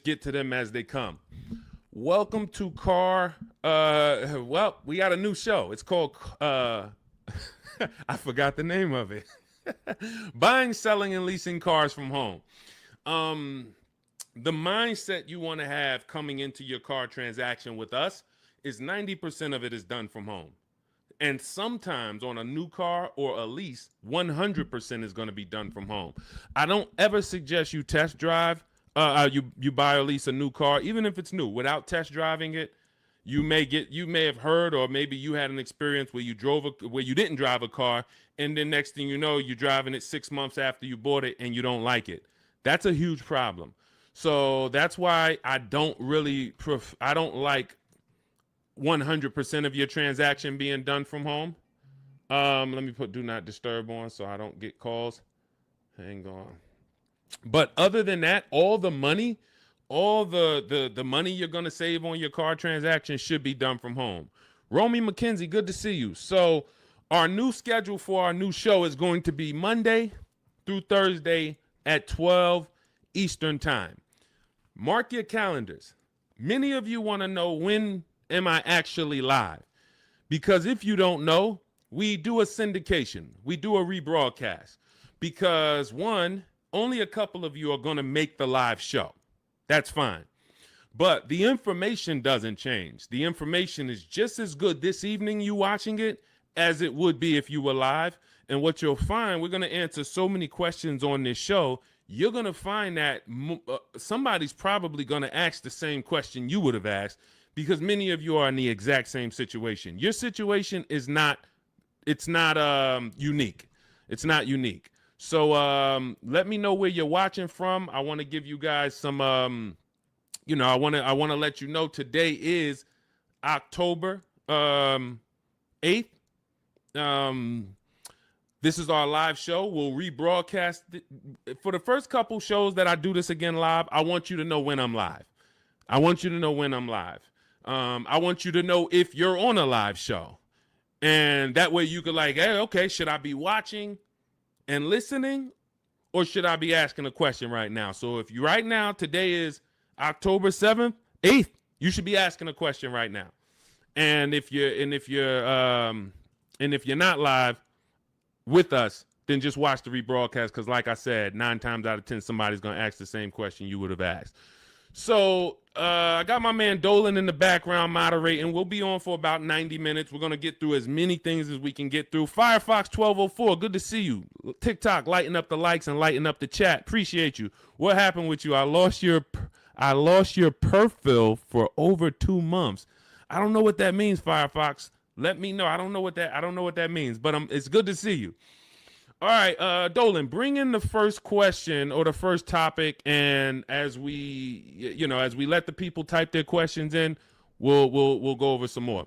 get to them as they come. Welcome to well, we got a new show. It's called I forgot the name of it. Buying, selling, and leasing cars from home. The mindset you want to have coming into your car transaction with us is 90% of it is done from home. And sometimes on a new car or a lease, 100% is going to be done from home. I don't ever suggest you test drive, you buy or lease a new car, even if it's new, without test driving it. You may have heard, or maybe you had an experience where you didn't drive a car, and then next thing you know, you're driving it 6 months after you bought it and you don't like it. That's a huge problem. So that's why I don't like 100% of your transaction being done from home. Let me put do not disturb on so I don't get calls. Hang on. But other than that, all the money you're going to save on your car transaction should be done from home. Romy McKenzie, good to see you. So our new schedule for our new show is going to be Monday through Thursday at 12 Eastern time. Mark your calendars. Many of you want to know, when am I actually live? Because if you don't know, we do a syndication. We do a rebroadcast. Because one, only a couple of you are going to make the live show. That's fine. But the information doesn't change. The information is just as good this evening you watching it as it would be if you were live. And what you'll find, we're going to answer so many questions on this show, you're going to find that somebody's probably going to ask the same question you would have asked, because many of you are in the exact same situation. Your situation is not unique. It's not unique. So let me know where you're watching from. I want to give you guys some, I want to let you know today is October 8th. This is our live show. We'll rebroadcast it. For the first couple shows that I do this again live, I want you to know when I'm live. I want you to know if you're on a live show. And that way you could hey, okay, should I be watching and listening, or should I be asking a question right now? So if you right now, today is October 7th, 8th, you should be asking a question right now. And if you're not live with us, then just watch the rebroadcast, because like I said, 9 times out of 10, somebody's going to ask the same question you would have asked. So I got my man Dolan in the background moderating. We'll be on for about 90 minutes. We're going to get through as many things as we can get through. Firefox 1204, good to see you. TikTok, lighten up the likes and lighten up the chat. Appreciate you. What happened with you? I lost your perfil for over 2 months. I don't know what that means, Firefox. Let me know. I don't know what that means, but it's good to see you. All right, Dolan, bring in the first question or the first topic, and as we let the people type their questions in, we'll go over some more.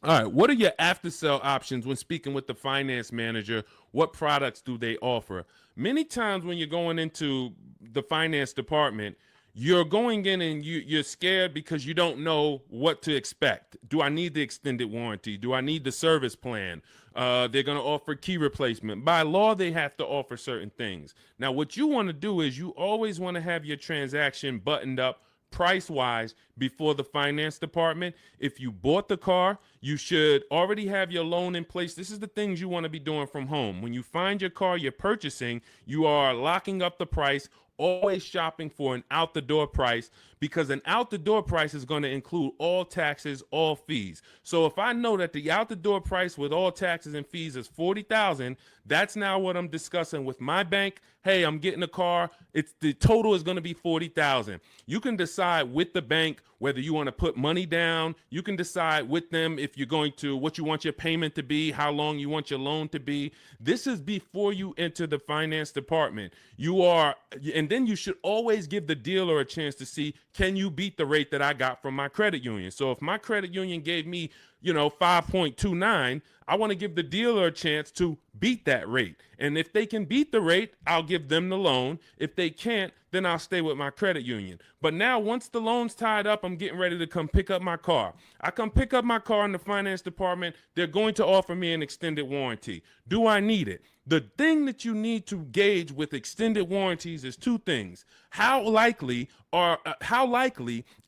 All right, what are your after sale options when speaking with the finance manager? What products do they offer? Many times when you're going into the finance department, you're going in and you're scared because you don't know what to expect. Do I need the extended warranty? Do I need the service plan? They're going to offer key replacement. By law, they have to offer certain things. Now, what you want to do is you always want to have your transaction buttoned up price-wise before the finance department. If you bought the car, you should already have your loan in place. This is the things you want to be doing from home. When you find your car you're purchasing, you are locking up the price, always shopping for an out-the-door price, because an out-the-door price is going to include all taxes, all fees. So if I know that the out-the-door price with all taxes and fees is $40,000, that's now what I'm discussing with my bank. Hey, I'm getting a car. The total is going to be $40,000. You can decide with the bank whether you want to put money down. You can decide with them if you're going to, what you want your payment to be, how long you want your loan to be. This is before you enter the finance department. And then you should always give the dealer a chance to see, can you beat the rate that I got from my credit union? So if my credit union gave me 5.29, I want to give the dealer a chance to beat that rate. And if they can beat the rate, I'll give them the loan. If they can't, then I'll stay with my credit union. But now once the loan's tied up, I'm getting ready to come pick up my car. I come pick up my car in the finance department. They're going to offer me an extended warranty. Do I need it? The thing that you need to gauge with extended warranties is two things. How likely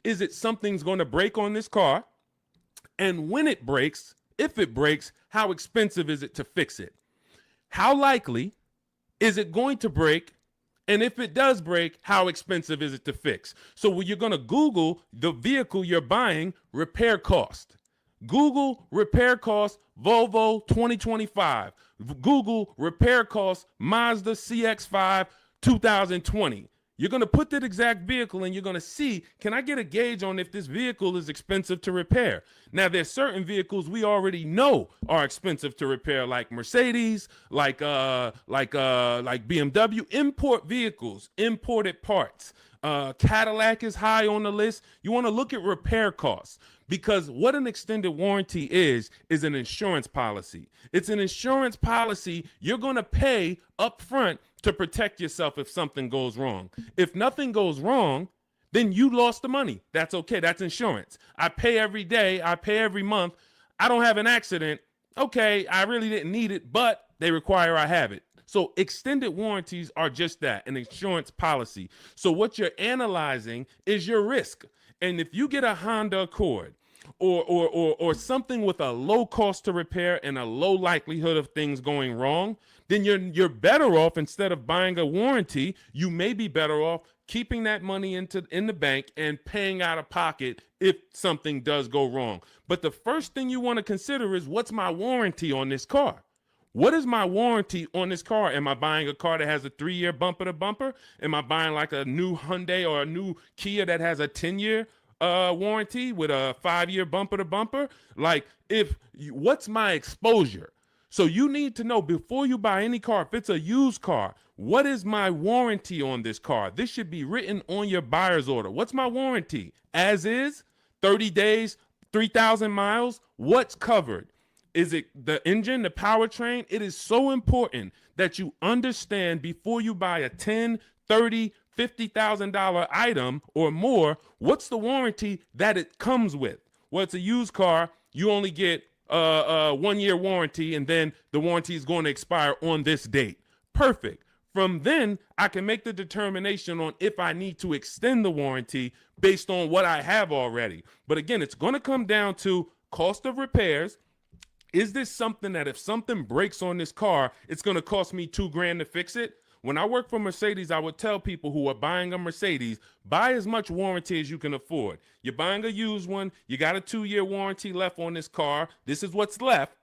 is it something's going to break on this car? And when it breaks, if it breaks, how expensive is it to fix it? How likely is it going to break? And if it does break, how expensive is it to fix? So when you're going to Google the vehicle you're buying, repair cost. Google repair cost Volvo 2025. Google repair cost Mazda CX-5 2020. You're going to put that exact vehicle and you're going to see, can I get a gauge on if this vehicle is expensive to repair? Now, there's certain vehicles we already know are expensive to repair, like Mercedes, like BMW, import vehicles, imported parts. Cadillac is high on the list. You want to look at repair costs, because what an extended warranty is an insurance policy. It's an insurance policy you're going to pay up front to protect yourself if something goes wrong. If nothing goes wrong, then you lost the money. That's okay. That's insurance. I pay every day. I pay every month. I don't have an accident. Okay, I really didn't need it, but they require I have it. So extended warranties are just that, an insurance policy. So what you're analyzing is your risk. And if you get a Honda Accord or something with a low cost to repair and a low likelihood of things going wrong, then you're better off, instead of buying a warranty, you may be better off keeping that money in the bank and paying out of pocket if something does go wrong. But the first thing you want to consider is, what's my warranty on this car? What is my warranty on this car? Am I buying a car that has a 3-year bumper to bumper? Am I buying like a new Hyundai or a new Kia that has a 10-year warranty with a 5-year bumper to bumper? Like, what's my exposure? So you need to know before you buy any car, if it's a used car, what is my warranty on this car? This should be written on your buyer's order. What's my warranty? As is, 30 days, 3,000 miles, what's covered? Is it the engine, the powertrain? It is so important that you understand before you buy a $10, $30, $50,000 item or more, what's the warranty that it comes with? Well, it's a used car. You only get a 1-year warranty, and then the warranty is going to expire on this date. Perfect. From then, I can make the determination on if I need to extend the warranty based on what I have already. But again, it's going to come down to cost of repairs. Is this something that if something breaks on this car, it's going to cost me $2,000 to fix it? When I work for Mercedes, I would tell people who are buying a Mercedes, buy as much warranty as you can afford. You're buying a used one. You got a 2-year warranty left on this car. This is what's left.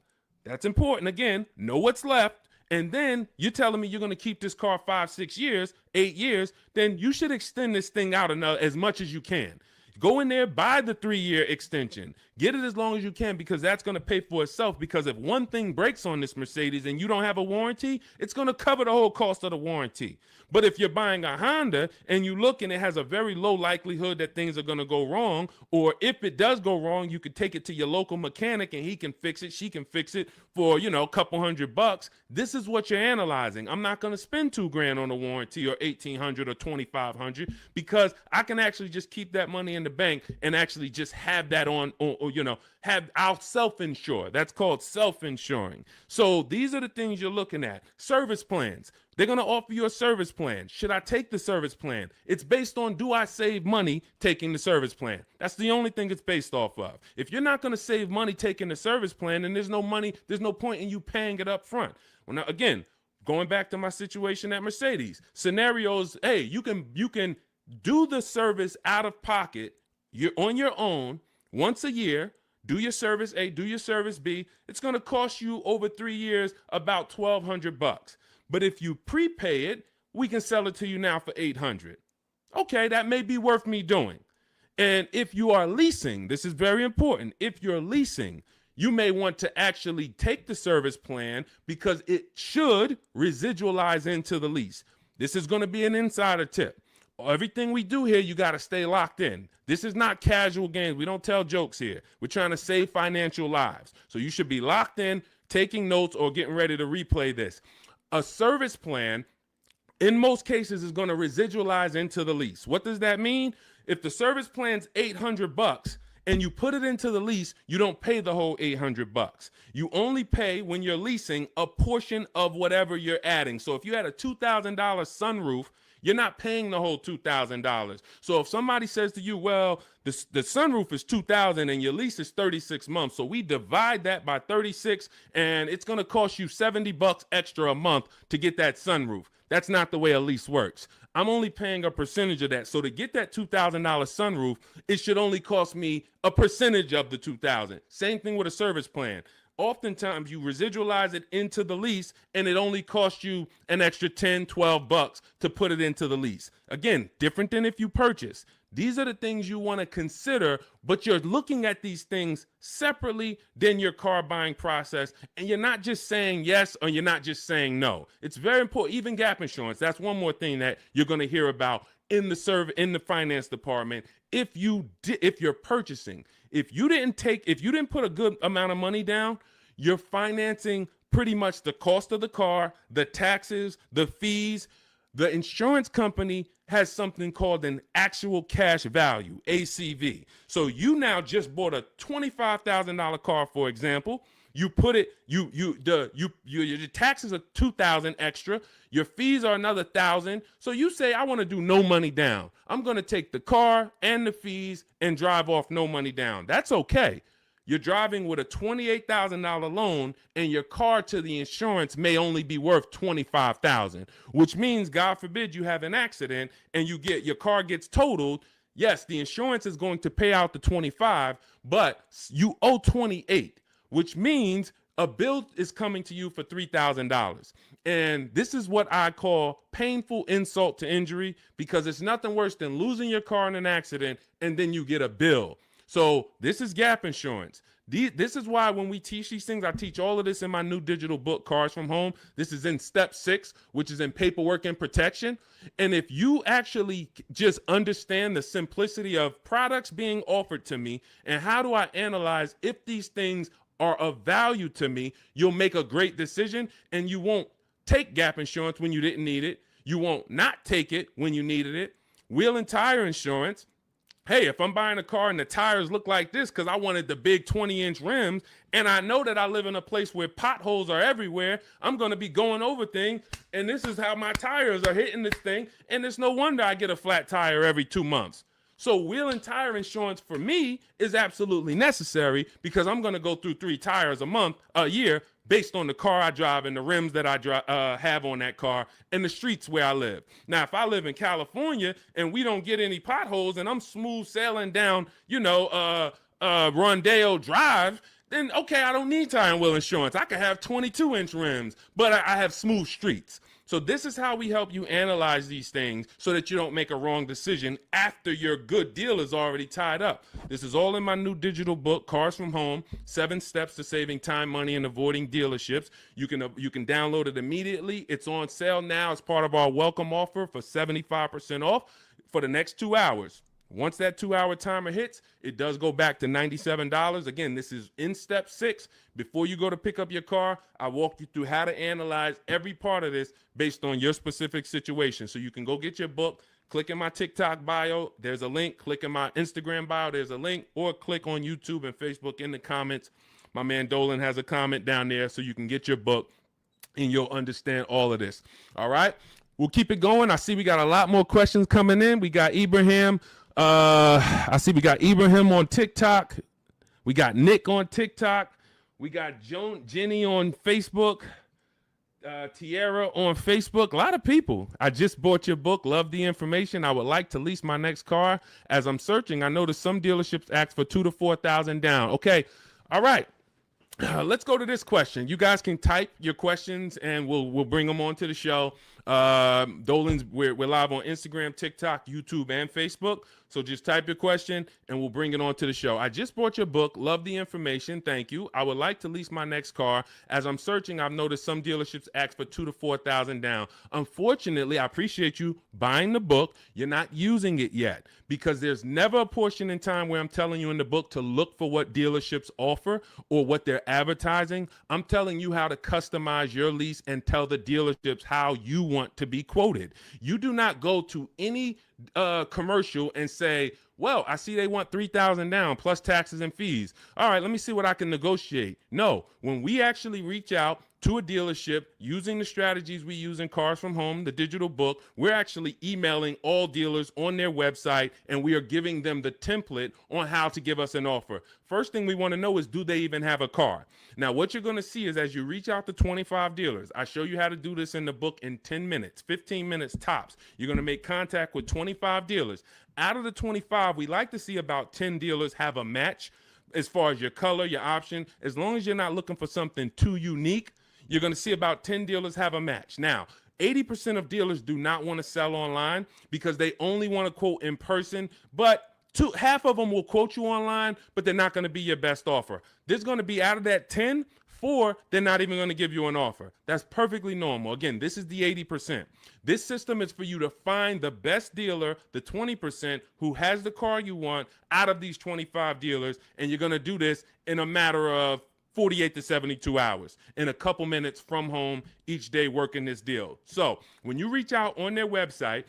That's important. Again, know what's left. And then you're telling me you're going to keep this car 5, 6 years, 8 years. Then you should extend this thing out as much as you can. Go in there, buy the 3-year extension. Get it as long as you can, because that's going to pay for itself. Because if one thing breaks on this Mercedes and you don't have a warranty, it's going to cover the whole cost of the warranty. But if you're buying a Honda and you look and it has a very low likelihood that things are going to go wrong, or if it does go wrong, you could take it to your local mechanic and he can fix it, she can fix it for, a couple $100. This is what you're analyzing. I'm not going to spend $2,000 on a warranty or $1,800 or $2,500, because I can actually just keep that money in the bank and actually just have that I'll self-insure. That's called self-insuring. So these are the things you're looking at. Service plans. They're going to offer you a service plan. Should I take the service plan? It's based on, do I save money taking the service plan? That's the only thing it's based off of. If you're not going to save money taking the service plan, then there's no point in you paying it up front. Well, now, again, going back to my situation at Mercedes, scenarios, hey, you can do the service out of pocket. You're on your own once a year. Do your service A, do your service B. It's going to cost you over 3 years about $1,200. But if you prepay it, we can sell it to you now for $800. Okay, that may be worth me doing. And if you are leasing, this is very important. If you're leasing, you may want to actually take the service plan, because it should residualize into the lease. This is going to be an insider tip. Everything we do here, you got to stay locked in. This is not casual games. We don't tell jokes here. We're trying to save financial lives. So you should be locked in, taking notes, or getting ready to replay this. A service plan, in most cases, is going to residualize into the lease. What does that mean? If the service plan's $800 and you put it into the lease, you don't pay the whole $800. You only pay, when you're leasing, a portion of whatever you're adding. So if you had a $2,000 sunroof, you're not paying the whole $2,000. So if somebody says to you, well, the sunroof is $2,000 and your lease is 36 months, so we divide that by 36 and it's going to cost you $70 extra a month to get that sunroof. That's not the way a lease works. I'm only paying a percentage of that. So to get that $2,000 sunroof, it should only cost me a percentage of the $2,000. Same thing with a service plan. Oftentimes you residualize it into the lease and it only costs you an extra 10, 12 bucks to put it into the lease. Again, different than if you purchase. These are the things you want to consider, but you're looking at these things separately than your car buying process. And you're not just saying yes or you're not just saying no. It's very important. Even gap insurance. That's one more thing that you're going to hear about in the finance department. If you're purchasing, if you didn't put a good amount of money down, you're financing pretty much the cost of the car, the taxes, the fees. The insurance company has something called an actual cash value, ACV. So you now just bought a $25,000 car, for example. You put it, your taxes are $2,000 extra. Your fees are another $1,000. So you say, I want to do no money down. I'm going to take the car and the fees and drive off no money down. That's okay. You're driving with a $28,000 loan and your car to the insurance may only be worth $25,000, which means, God forbid, you have an accident and your car gets totaled. Yes, the insurance is going to pay out the 25, but you owe 28, which means a bill is coming to you for $3,000. And this is what I call painful insult to injury, because it's nothing worse than losing your car in an accident and then you get a bill. So this is gap insurance. This is why when we teach these things, I teach all of this in my new digital book, Cars from Home. This is in step 6, which is in paperwork and protection. And if you actually just understand the simplicity of products being offered to me and how do I analyze if these things are of value to me, you'll make a great decision, and you won't take gap insurance when you didn't need it. You won't not take it when you needed it. Wheel and tire insurance. Hey, if I'm buying a car and the tires look like this because I wanted the big 20-inch rims, and I know that I live in a place where potholes are everywhere, I'm going to be going over things, and this is how my tires are hitting this thing, and it's no wonder I get a flat tire every 2 months. So wheel and tire insurance for me is absolutely necessary, because I'm going to go through 3 tires a year, based on the car I drive and the rims that I have on that car and the streets where I live. Now, if I live in California and we don't get any potholes and I'm smooth sailing down, Rondeo Drive, then okay, I don't need tire and wheel insurance. I could have 22-inch rims, but I have smooth streets. So this is how we help you analyze these things so that you don't make a wrong decision after your good deal is already tied up. This is all in my new digital book, Cars from Home, 7 Steps to Saving Time, Money, and Avoiding Dealerships. You can download it immediately. It's on sale now as part of our welcome offer for 75% off for the next 2 hours. Once that 2-hour timer hits, it does go back to $97. Again, this is in step 6. Before you go to pick up your car, I walk you through how to analyze every part of this based on your specific situation. So you can go get your book, click in my TikTok bio, there's a link, click in my Instagram bio, there's a link, or click on YouTube and Facebook in the comments. My man Dolan has a comment down there so you can get your book and you'll understand all of this. All right, we'll keep it going. I see we got a lot more questions coming in. We got Ibrahim. I see we got Ibrahim on TikTok. We got Nick on TikTok. We got Jenny on Facebook. Tierra on Facebook. A lot of people. I just bought your book. Love the information. I would like to lease my next car. As I'm searching, I noticed some dealerships ask for $2,000 to $4,000 down. Okay. All right. Let's go to this question. You guys can type your questions and we'll bring them onto the show. Dolan's, we're live on Instagram, TikTok, YouTube, and Facebook. So just type your question and we'll bring it on to the show. I just bought your book. Love the information. Thank you. I would like to lease my next car. As I'm searching, I've noticed some dealerships ask for $2,000 to $4,000 down. Unfortunately, I appreciate you buying the book. You're not using it yet because there's never a portion in time where I'm telling you in the book to look for what dealerships offer or what they're advertising. I'm telling you how to customize your lease and tell the dealerships how you want to be quoted. You do not go to any commercial and say, well, I see they want $3,000 down plus taxes and fees. All right, let me see what I can negotiate. No, when we actually reach out to a dealership using the strategies we use in Cars from Home, the digital book, we're actually emailing all dealers on their website and we are giving them the template on how to give us an offer. First thing we want to know is, do they even have a car? Now, what you're going to see is as you reach out to 25 dealers, I show you how to do this in the book in 10 minutes, 15 minutes tops. You're going to make contact with 25 dealers. Out of the 25, we like to see about 10 dealers have a match as far as your color, your option. As long as you're not looking for something too unique, you're going to see about 10 dealers have a match. Now, 80% of dealers do not want to sell online because they only want to quote in person, but half of them will quote you online, but they're not going to be your best offer. There's going to be, out of that 10, 4, they're not even going to give you an offer. That's perfectly normal. Again, this is the 80%. This system is for you to find the best dealer, the 20% who has the car you want out of these 25 dealers, and you're going to do this in a matter of 48 to 72 hours in a couple minutes from home each day working this deal. So when you reach out on their website,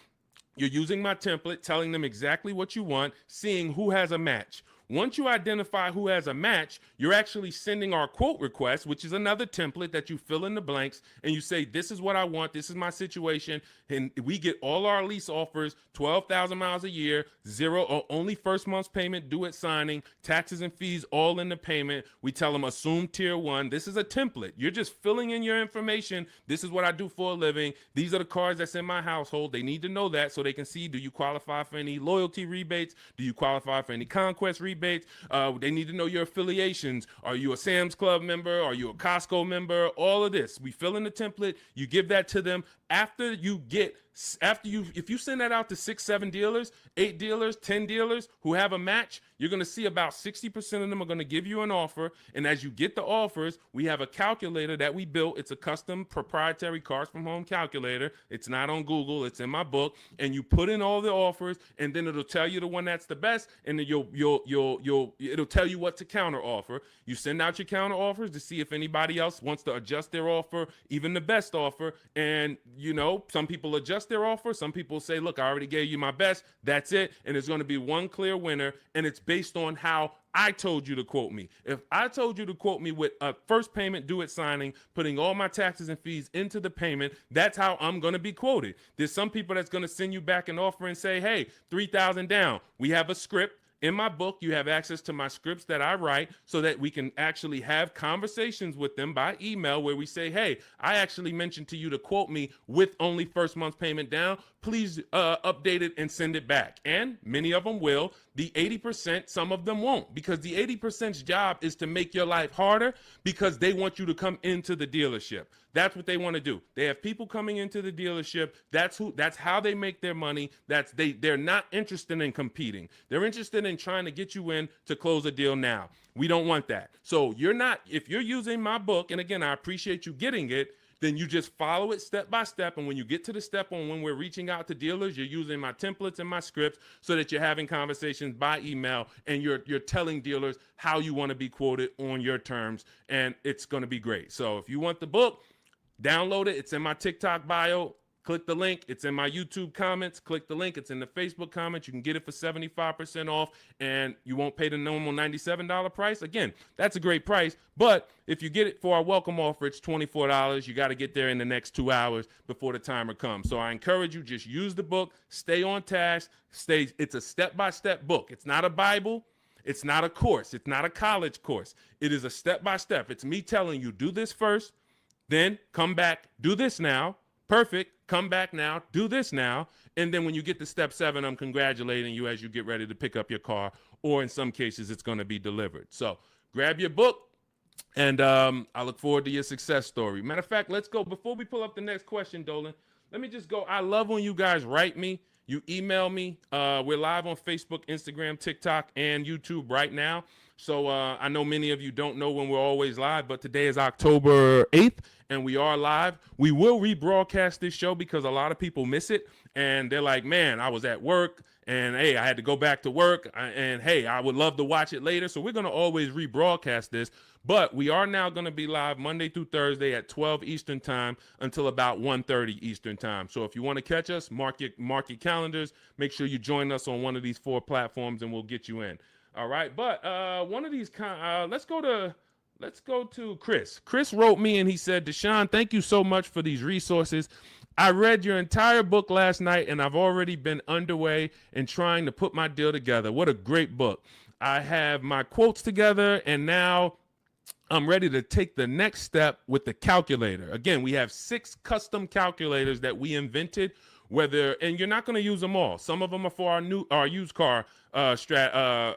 you're using my template, telling them exactly what you want, seeing who has a match. Once you identify who has a match, you're actually sending our quote request, which is another template that you fill in the blanks, and you say, this is what I want, this is my situation, and we get all our lease offers, 12,000 miles a year, zero or only first month's payment due at signing, taxes and fees all in the payment. We tell them assume tier 1. This is a template. You're just filling in your information. This is what I do for a living. These are the cars that's in my household. They need to know that so they can see, do you qualify for any loyalty rebates? Do you qualify for any conquest rebates? They need to know your affiliations. Are you a Sam's Club member? Are you a Costco member? All of this. We fill in the template. You give that to them. If you send that out to 6, 7 dealers, 8 dealers, 10 dealers who have a match, you're going to see about 60% of them are going to give you an offer. And as you get the offers, we have a calculator that we built. It's a custom proprietary Cars from Home calculator. It's not on Google. It's in my book. And you put in all the offers, and then it'll tell you the one that's the best, and then it'll tell you what to counter offer. You send out your counter offers to see if anybody else wants to adjust their offer, even the best offer. And some people adjust their offer. Some people say, look, I already gave you my best. That's it. And there's going to be one clear winner. And it's based on how I told you to quote me. If I told you to quote me with a first payment due at signing, putting all my taxes and fees into the payment, that's how I'm going to be quoted. There's some people that's going to send you back an offer and say, hey, 3,000 down. We have a script. In my book, you have access to my scripts that I write so that we can actually have conversations with them by email where we say, hey, I actually mentioned to you to quote me with only first month's payment down. Please update it and send it back. And many of them will. The 80%, some of them won't, because the 80%'s job is to make your life harder because they want you to come into the dealership. That's what they want to do. They have people coming into the dealership. That's how they make their money. They're not interested in competing. They're interested in trying to get you in to close a deal now. We don't want that. So if you're using my book, and again, I appreciate you getting it, then you just follow it step by step. And when you get to the step on when we're reaching out to dealers, you're using my templates and my scripts so that you're having conversations by email and you're telling dealers how you want to be quoted on your terms. And it's going to be great. So if you want the book, download it. It's in my TikTok bio. Click the link. It's in my YouTube comments. Click the link. It's in the Facebook comments. You can get it for 75% off, and you won't pay the normal $97 price. Again, that's a great price, but if you get it for our welcome offer, it's $24. You got to get there in the next 2 hours before the timer comes. So I encourage you, just use the book. Stay on task. It's a step-by-step book. It's not a Bible. It's not a course. It's not a college course. It is a step-by-step. It's me telling you, do this first, then come back, do this now. Perfect. Come back now, do this now. And then when you get to step 7, I'm congratulating you as you get ready to pick up your car, or in some cases, it's going to be delivered. So grab your book, and I look forward to your success story. Matter of fact, let's go. Before we pull up the next question, Dolan, let me just go. I love when you guys write me. You email me. We're live on Facebook, Instagram, TikTok, and YouTube right now. So I know many of you don't know when we're always live, but today is October 8th, and we are live. We will rebroadcast this show because a lot of people miss it, and they're like, man, I was at work, and hey, I had to go back to work, and hey, I would love to watch it later. So we're going to always rebroadcast this. But we are now going to be live Monday through Thursday at 12 Eastern time until about 1:30 Eastern time. So if you want to catch us, mark your calendars. Make sure you join us on one of these 4 platforms, and we'll get you in. All right. But one of these, let's go to Chris. Chris wrote me and he said, Deshone, thank you so much for these resources. I read your entire book last night, and I've already been underway in trying to put my deal together. What a great book. I have my quotes together, and now I'm ready to take the next step with the calculator. Again, we have 6 custom calculators that we invented, and you're not going to use them all. Some of them are for our used car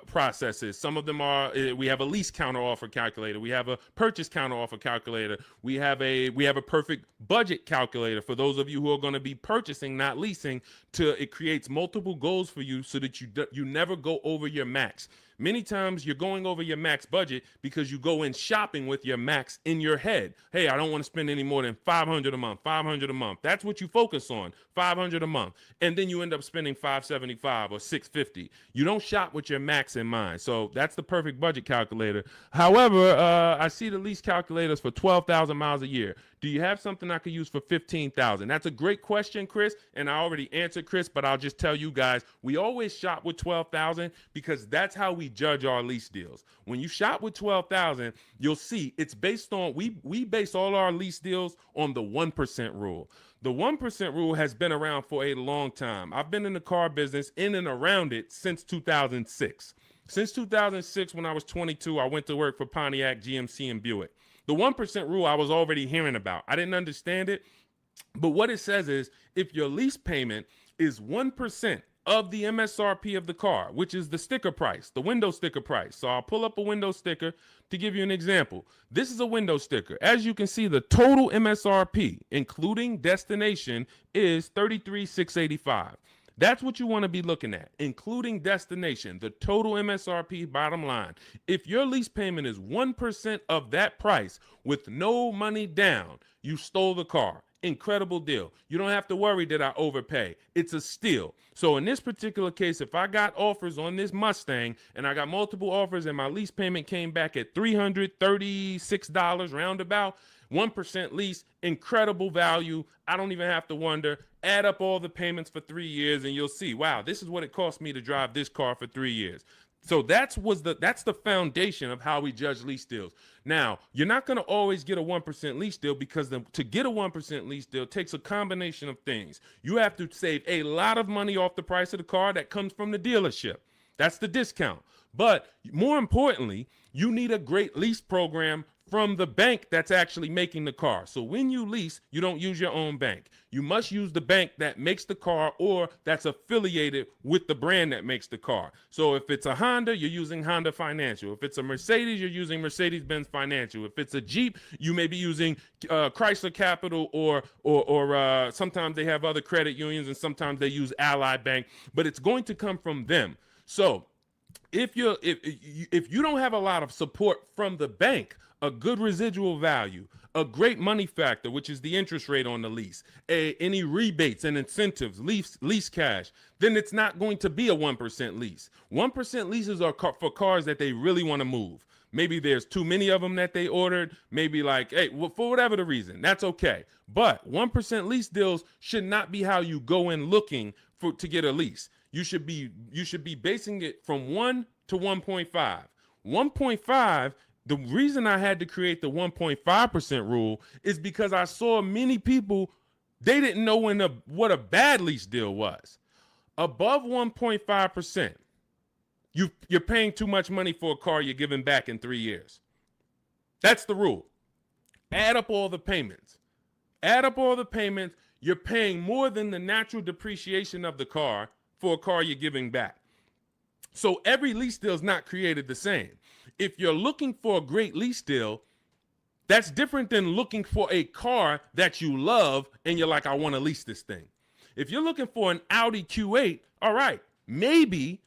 processes. Some of them are, we have a lease counter offer calculator. We have a purchase counter offer calculator. We have a perfect budget calculator for those of you who are going to be purchasing, not leasing. It creates multiple goals for you so that you never go over your max. Many times you're going over your max budget because you go in shopping with your max in your head. Hey, I don't want to spend any more than $500 a month, $500 a month. That's what you focus on, $500 a month. And then you end up spending $575 or $650. You don't shop with your max in mind. So that's the perfect budget calculator. However, I see the lease calculators for 12,000 miles a year. Do you have something I could use for 15,000? That's a great question, Chris, and I already answered Chris, but I'll just tell you guys, we always shop with 12,000 because that's how we judge our lease deals. When you shop with 12,000, you'll see it's based on, we base all our lease deals on the 1% rule. The 1% rule has been around for a long time. I've been in the car business in and around it since 2006. Since 2006, when I was 22, I went to work for Pontiac, GMC, and Buick. The 1% rule I was already hearing about. I didn't understand it, but what it says is if your lease payment is 1% of the MSRP of the car, which is the sticker price, the window sticker price. So I'll pull up a window sticker to give you an example. This is a window sticker. As you can see, the total MSRP, including destination, is $33,685. That's what you want to be looking at, including destination, the total MSRP bottom line. If your lease payment is 1% of that price with no money down, you stole the car. Incredible deal. You don't have to worry that I overpay. It's a steal. So in this particular case, if I got offers on this Mustang and I got multiple offers and my lease payment came back at $336 roundabout, 1% lease, incredible value. I don't even have to wonder. Add up all the payments for 3 years and you'll see, wow, this is what it cost me to drive this car for 3 years. So that's the foundation of how we judge lease deals. Now, you're not going to always get a 1% lease deal because to get a 1% lease deal takes a combination of things. You have to save a lot of money off the price of the car that comes from the dealership. That's the discount. But more importantly, you need a great lease program from the bank that's actually making the car. So when you lease, you don't use your own bank. You must use the bank that makes the car or that's affiliated with the brand that makes the car. So if it's a Honda, you're using Honda Financial. If it's a Mercedes, you're using Mercedes-Benz Financial. If it's a Jeep, you may be using Chrysler Capital or sometimes they have other credit unions and sometimes they use Ally Bank, but it's going to come from them. So if you don't have a lot of support from the bank, a good residual value, a great money factor, which is the interest rate on the lease, any rebates and incentives, lease cash, then it's not going to be a 1% lease. 1% leases are for cars that they really want to move. Maybe there's too many of them that they ordered. Maybe like, hey, well, for whatever the reason, that's okay. But 1% lease deals should not be how you go in looking to get a lease. You should be basing it from 1 to 1.5. 1.5. The reason I had to create the 1.5% rule is because I saw many people, they didn't know what a bad lease deal was. Above 1.5%, you're paying too much money for a car you're giving back in 3 years. That's the rule. Add up all the payments. You're paying more than the natural depreciation of the car for a car you're giving back. So every lease deal is not created the same. If you're looking for a great lease deal, That's different than looking for a car that you love and you're like, I want to lease this thing. If you're looking for an Audi Q8, all right, maybe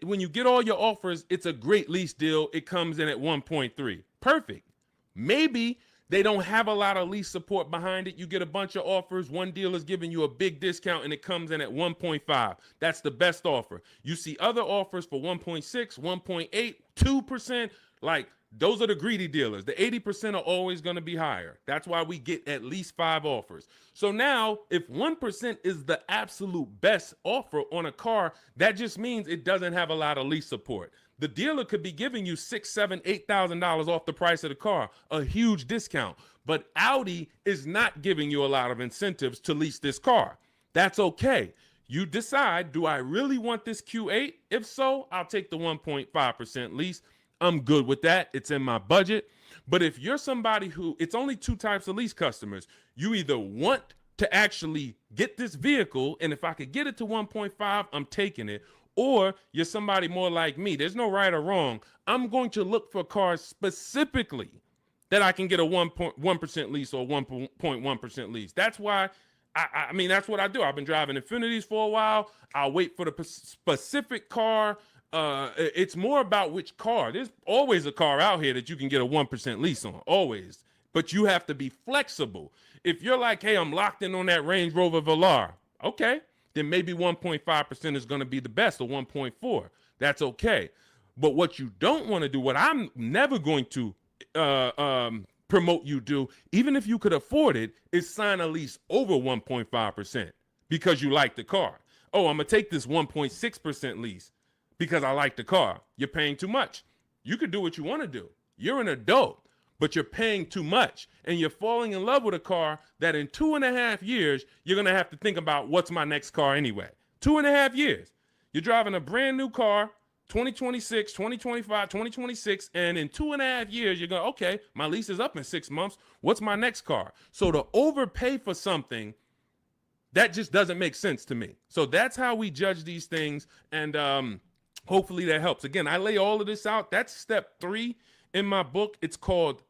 when you get all your offers, it's a great lease deal. It comes in at 1.3. Perfect. Maybe they don't have a lot of lease support behind it. You get a bunch of offers. One deal is giving you a big discount and it comes in at 1.5. That's the best offer. You see other offers for 1.6, 1.8, 2%. Like, those are the greedy dealers. The 80% are always going to be higher. That's why we get at least 5 offers. So now, if 1% is the absolute best offer on a car, that just means it doesn't have a lot of lease support. The dealer could be giving you $6,000, $7,000, $8,000 off the price of the car, a huge discount. But Audi is not giving you a lot of incentives to lease this car. That's okay. You decide, do I really want this Q8? If so, I'll take the 1.5% lease. I'm good with that. It's in my budget. But if you're somebody who, it's only 2 types of lease customers. You either want to actually get this vehicle, and if I could get it to 1.5, I'm taking it. Or you're somebody more like me. There's no right or wrong. I'm going to look for cars specifically that I can get a 1% lease or 1.1% lease. That's why, I mean, that's what I do. I've been driving Infinities for a while. I'll wait for the specific car. It's more about which car. There's always a car out here that you can get a 1% lease on, always. But you have to be flexible. If you're like, hey, I'm locked in on that Range Rover Velar, okay, then maybe 1.5% is going to be the best, or 1.4. That's okay. But what you don't want to do, what I'm never going to promote you do, even if you could afford it, is sign a lease over 1.5% because you like the car. Oh, I'm going to take this 1.6% lease because I like the car. You're paying too much. You could do what you want to do. You're an adult, but you're paying too much. And you're falling in love with a car that in 2.5 years, you're going to have to think about, what's my next car anyway? 2.5 years. You're driving a brand new car, 2026, 2025, 2026, and in 2.5 years, you're going, okay, my lease is up in 6 months. What's my next car? So to overpay for something, that just doesn't make sense to me. So that's how we judge these things. And hopefully that helps. Again, I lay all of this out. That's step 3 in my book. It's called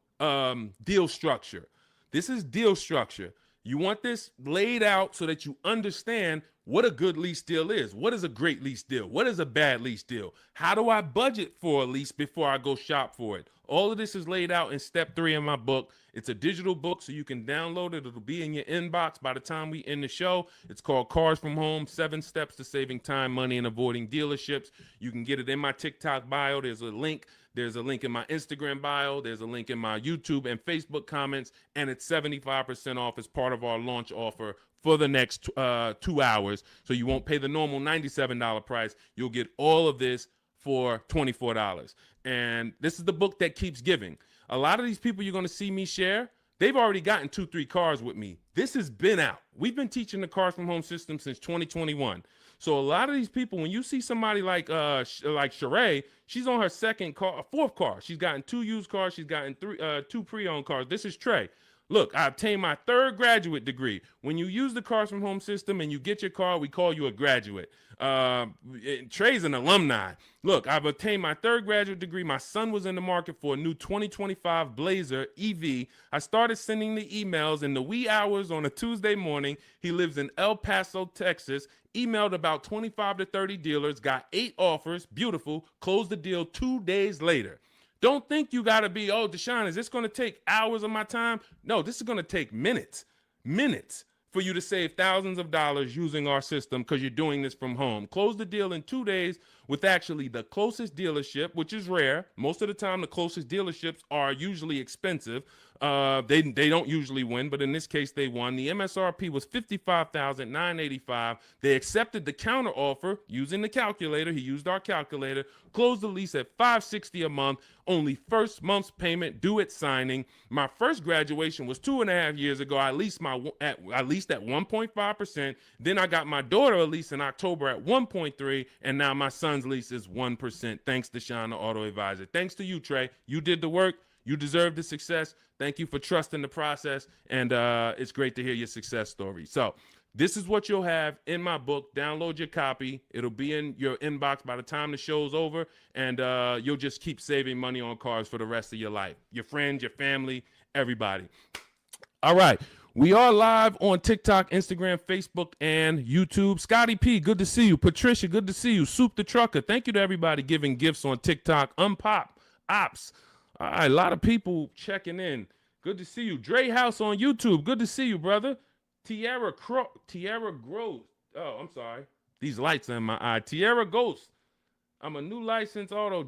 deal structure. This is deal structure. You want this laid out so that you understand what a good lease deal is. What is a great lease deal? What is a bad lease deal? How do I budget for a lease before I go shop for it? All of this is laid out in step 3 in my book. It's a digital book, so you can download it. It'll be in your inbox by the time we end the show. It's called Cars from Home, 7 Steps to Saving Time, Money, and Avoiding Dealerships. You can get it in my TikTok bio. There's a link. There's a link in my Instagram bio. There's a link in my YouTube and Facebook comments. And it's 75% off as part of our launch offer for the next 2 hours. So you won't pay the normal $97 price. You'll get all of this for $24. And this is the book that keeps giving. A lot of these people you're going to see me share, they've already gotten 2-3 cars with me. This has been out. We've been teaching the Cars from Home system since 2021. So a lot of these people, when you see somebody like Sheree, she's on her 4th car. She's gotten 2 used cars. She's gotten 2 pre-owned cars. This is Trey. Look, I obtained my 3rd graduate degree. When you use the Cars from Home system and you get your car, we call you a graduate. Trey's an alumni. Look, I've obtained my 3rd graduate degree. My son was in the market for a new 2025 Blazer EV. I started sending the emails in the wee hours on a Tuesday morning. He lives in El Paso, Texas. Emailed about 25 to 30 dealers, got 8 offers. Beautiful. Closed the deal 2 days later. Don't think you got to be, oh, Deshone, is this going to take hours of my time? No, this is going to take minutes for you to save thousands of dollars using our system because you're doing this from home. Close the deal in 2 days with actually the closest dealership, which is rare. Most of the time, the closest dealerships are usually expensive. They don't usually win, but in this case, they won. The MSRP was $55,985. They accepted the counter offer using the calculator. He used our calculator. Closed the lease at $560 a month. Only first month's payment due at signing. My first graduation was 2.5 years ago. I leased at 1.5%. Then I got my daughter a lease in October at 1.3%, and now my son's lease is 1%. Thanks, Deshone the Auto Advisor. Thanks to you, Trey. You did the work. You deserve the success. Thank you for trusting the process, and it's great to hear your success story. So This is what you'll have in my book. Download your copy. It'll be in your inbox by the time the show's over, and you'll just keep saving money on cars for the rest of your life. Your friends, your family, everybody. All right. We are live on TikTok, Instagram, Facebook, and YouTube. Scotty P, good to see you. Patricia, good to see you. Soup the Trucker, thank you to everybody giving gifts on TikTok. Unpop, Ops. All right, a lot of people checking in. Good to see you. Dre House on YouTube, good to see you, brother. Tierra Gross. Oh, I'm sorry. These lights are in my eye. Tierra Ghost. I'm a new licensed auto.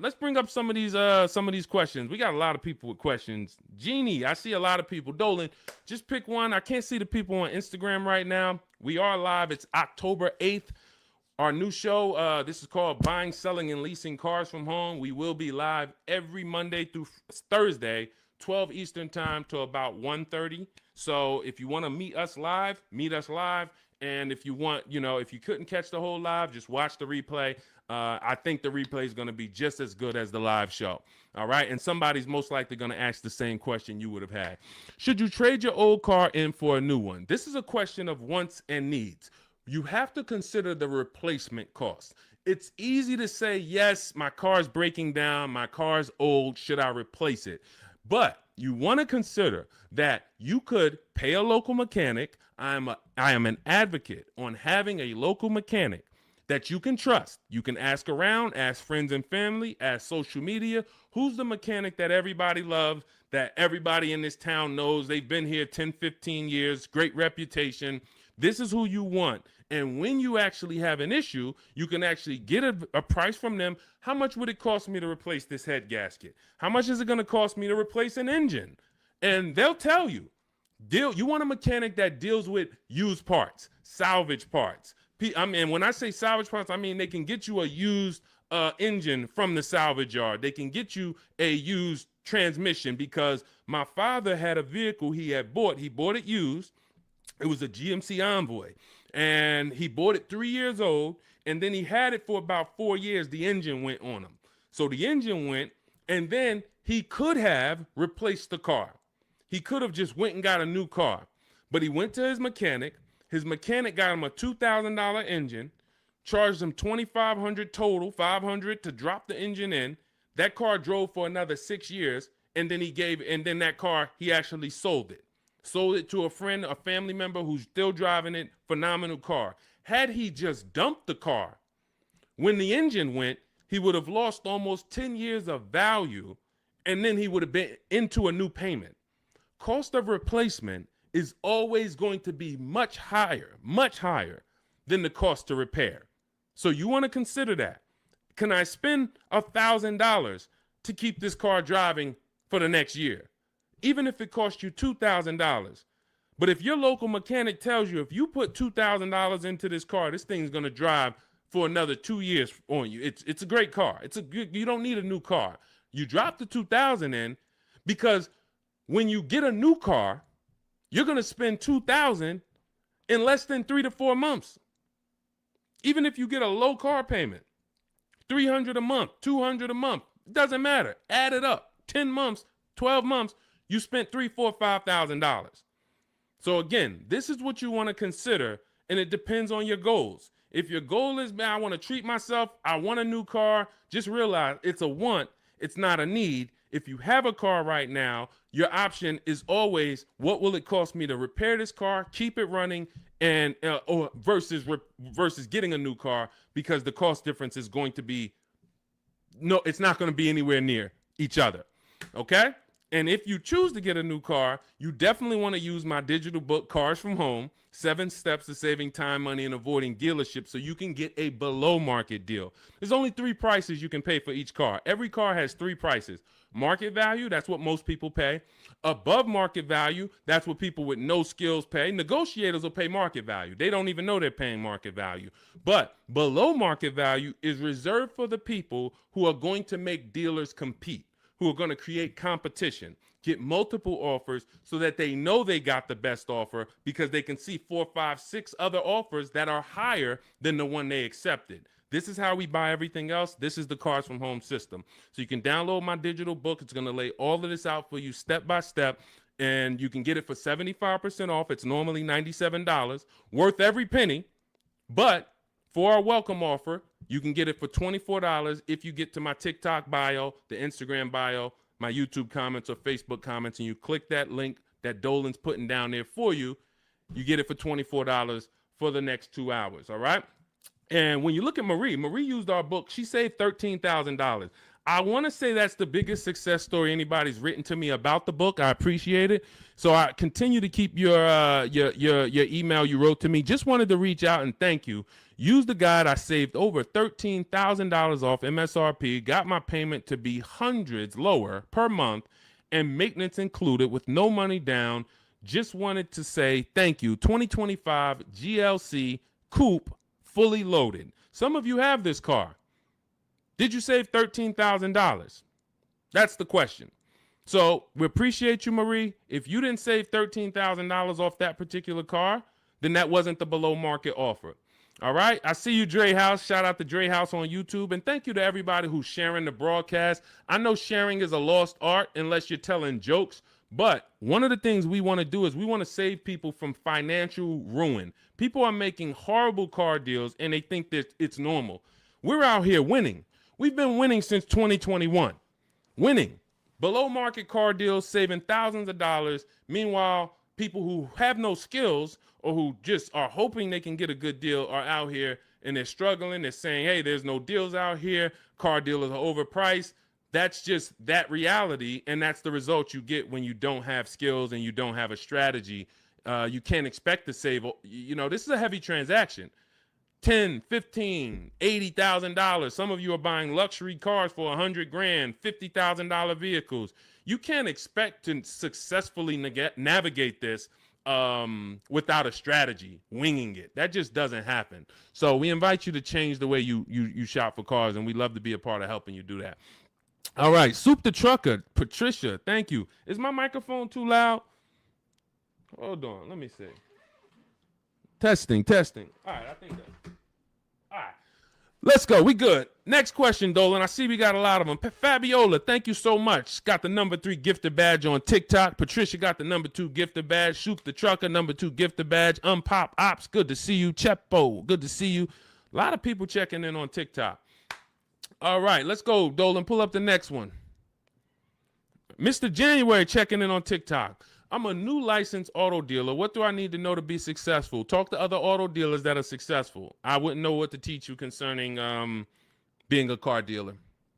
Let's bring up some of these questions. We got a lot of people with questions. Jeannie, I see a lot of people. Dolan, just pick one. I can't see the people on Instagram right now. We are live. It's October 8th. Our new show, this is called Buying, Selling, and Leasing Cars from Home. We will be live every Monday through Thursday, 12 Eastern time to about 1:30. So if you want to meet us live, meet us live. And if you want, if you couldn't catch the whole live, just watch the replay. I think the replay is going to be just as good as the live show. All right. And somebody's most likely going to ask the same question you would have had. Should you trade your old car in for a new one? This is a question of wants and needs. You have to consider the replacement cost. It's easy to say, yes, my car's breaking down. My car's old. Should I replace it? But you want to consider that you could pay a local mechanic. I am an advocate on having a local mechanic that you can trust. You can ask around, ask friends and family, ask social media. Who's the mechanic that everybody loves, that everybody in this town knows? They've been here 10, 15 years, great reputation. This is who you want. And when you actually have an issue, you can actually get a price from them. How much would it cost me to replace this head gasket? How much is it going to cost me to replace an engine? And they'll tell you. You want a mechanic that deals with used parts, salvage parts. I mean, when I say salvage parts, I mean they can get you a used engine from the salvage yard. They can get you a used transmission, because my father had a vehicle he had bought. He bought it used. It was a GMC Envoy, and he bought it 3 years old, and then he had it for about 4 years. The engine went on him. So the engine went, and then he could have replaced the car. He could have just went and got a new car, but he went to his mechanic. His mechanic got him a $2,000 engine, charged him $2,500 total, $500 to drop the engine in. That car drove for another 6 years, and then that car, he actually sold it. Sold it to a friend, a family member who's still driving it. Phenomenal car. Had he just dumped the car when the engine went, he would have lost almost 10 years of value, and then he would have been into a new payment. Cost of replacement is always going to be much higher than the cost to repair. So you want to consider that. Can I spend $1,000 to keep this car driving for the next year? Even if it costs you $2,000. But if your local mechanic tells you, if you put $2,000 into this car, this thing's going to drive for another 2 years on you. It's a great car. You don't need a new car. You drop the $2,000 in, because when you get a new car, you're going to spend $2,000 in less than 3 to 4 months. Even if you get a low car payment, $300 a month, $200 a month, it doesn't matter. Add it up. 10 months, 12 months, you spent $3,000, $4,000, $5,000. So again, this is what you want to consider, and it depends on your goals. If your goal is, man, I want to treat myself, I want a new car, just realize it's a want, it's not a need. If you have a car right now, your option is always, what will it cost me to repair this car, keep it running, and versus getting a new car, because the cost difference is going to be, it's not going to be anywhere near each other. Okay? And if you choose to get a new car, you definitely want to use my digital book, Cars from Home, 7 Steps to Saving Time, Money, and Avoiding Dealerships, so you can get a below market deal. There's only 3 prices you can pay for each car. Every car has 3 prices. Market value, that's what most people pay. Above market value, that's what people with no skills pay. Negotiators will pay market value. They don't even know they're paying market value. But below market value is reserved for the people who are going to make dealers compete, who are going to create competition, get multiple offers so that they know they got the best offer, because they can see 4, 5, 6 other offers that are higher than the one they accepted. This is how we buy everything else. This is the Cars from Home system. So you can download my digital book. It's going to lay all of this out for you step by step. and you can get it for 75% off. It's normally $97, worth every penny. But for our welcome offer, you can get it for $24 if you get to my TikTok bio, the Instagram bio, my YouTube comments or Facebook comments, and you click that link that Dolan's putting down there for you. You get it for $24 for the next 2 hours, all right? And when you look at Marie used our book. She saved $13,000. I want to say that's the biggest success story anybody's written to me about the book. I appreciate it. So I continue to keep your email you wrote to me. Just wanted to reach out and thank you. Use the guide. I saved over $13,000 off MSRP, got my payment to be hundreds lower per month, and maintenance included with no money down. Just wanted to say thank you. 2025 GLC Coupe, fully loaded. Some of you have this car. Did you save $13,000? That's the question. So we appreciate you, Marie. If you didn't save $13,000 off that particular car, then that wasn't the below market offer. All right. I see you, Dre House. Shout out to Dre House on YouTube. And thank you to everybody who's sharing the broadcast. I know sharing is a lost art unless you're telling jokes. But one of the things we want to do is we want to save people from financial ruin. People are making horrible car deals and they think that it's normal. We're out here winning. We've been winning since 2021. Winning. Below market car deals, saving thousands of dollars. Meanwhile, people who have no skills or who just are hoping they can get a good deal are out here and they're struggling. They're saying, hey, there's no deals out here. Car dealers are overpriced. That's just that reality, and that's the result you get when you don't have skills and you don't have a strategy. You can't expect to save. You know, this is a heavy transaction. $10, $15, $80,000. Some of you are buying luxury cars for $100,000, $50,000 vehicles. You can't expect to successfully navigate this without a strategy, winging it. That just doesn't happen. So we invite you to change the way you shop for cars, and we'd love to be a part of helping you do that. All right, Soup the Trucker, Patricia, thank you. Is my microphone too loud? Hold on, let me see. Testing. All right, I think that. All right, let's go. We good. Next question, Dolan. I see we got a lot of them. Fabiola, thank you so much. Got the #3 gifted badge on TikTok. Patricia got the #2 gifted badge. Soup the Trucker, #2 gifted badge. Unpop Ops, good to see you. Chepo, good to see you. A lot of people checking in on TikTok. All right, let's go, Dolan. Pull up the next one. Mr. January checking in on TikTok. I'm a new licensed auto dealer. What do I need to know to be successful? Talk to other auto dealers that are successful. I wouldn't know what to teach you concerning being a car dealer.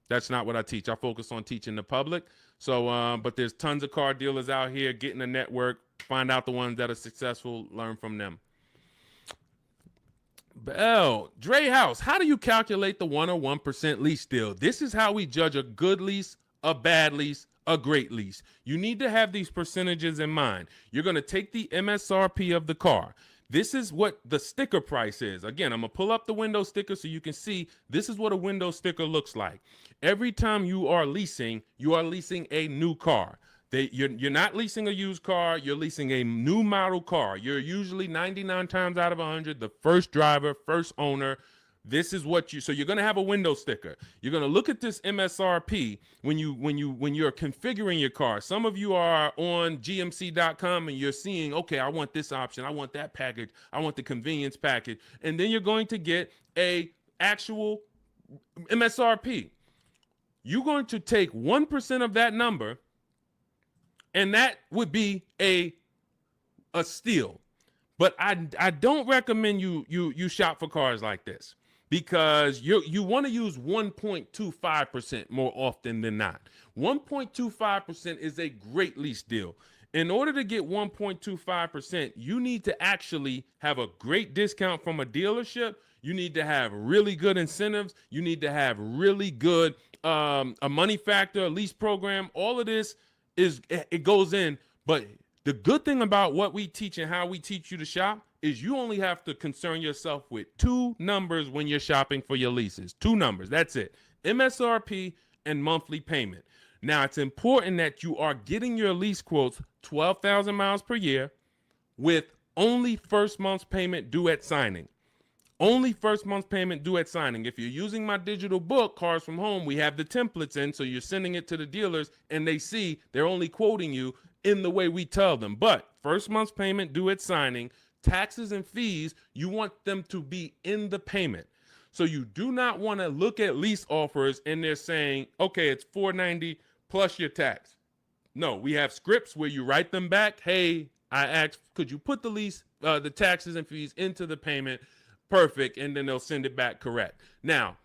That's not what I teach. I focus on teaching the public. So, but there's tons of car dealers out here. Get in a network. Find out the ones that are successful. Learn from them. Bell, Dre House, how do you calculate the 101% lease deal? This is how we judge a good lease, a bad lease, a great lease. You need to have these percentages in mind. You're going to take the MSRP of the car. This is what the sticker price is. Again, I'm going to pull up the window sticker so you can see this is what a window sticker looks like. Every time you are leasing a new car. You're not leasing a used car. You're leasing a new model car. You're usually 99 times out of 100 the first driver, first owner. This is what so you're going to have a window sticker. You're going to look at this MSRP when you're configuring your car. Some of you are on gmc.com and you're seeing, okay, I want this option. I want that package. I want the convenience package. And then you're going to get a actual MSRP. You're going to take 1% of that number, and that would be a steal. But I don't recommend you shop for cars like this because you want to use 1.25% more often than not. 1.25% is a great lease deal. In order to get 1.25%, you need to actually have a great discount from a dealership. You need to have really good incentives. You need to have really good a money factor, a lease program. All of this it goes in, but the good thing about what we teach and how we teach you to shop is you only have to concern yourself with 2 numbers when you're shopping for your leases. 2 numbers, that's it. MSRP and monthly payment. Now, it's important that you are getting your lease quotes 12,000 miles per year with only first month's payment due at signing. Only first month's payment due at signing. If you're using my digital book, Cars from Home, we have the templates in, so you're sending it to the dealers, and they see they're only quoting you in the way we tell them. But first month's payment due at signing, taxes and fees, you want them to be in the payment. So you do not want to look at lease offers and they're saying, okay, it's $490 plus your tax. No, we have scripts where you write them back. Hey, I asked, could you put the lease, the taxes and fees into the payment? Perfect. And then they'll send it back correct. Now,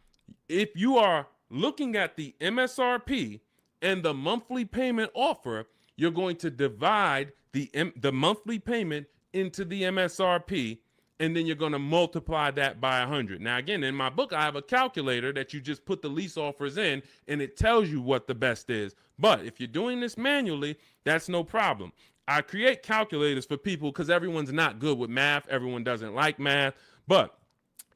if you are looking at the MSRP and the monthly payment offer, you're going to divide the monthly payment into the MSRP, and then you're going to multiply that by 100. Now, again, in my book, I have a calculator that you just put the lease offers in, and it tells you what the best is. But if you're doing this manually, that's no problem. I create calculators for people because everyone's not good with math. Everyone doesn't like math, but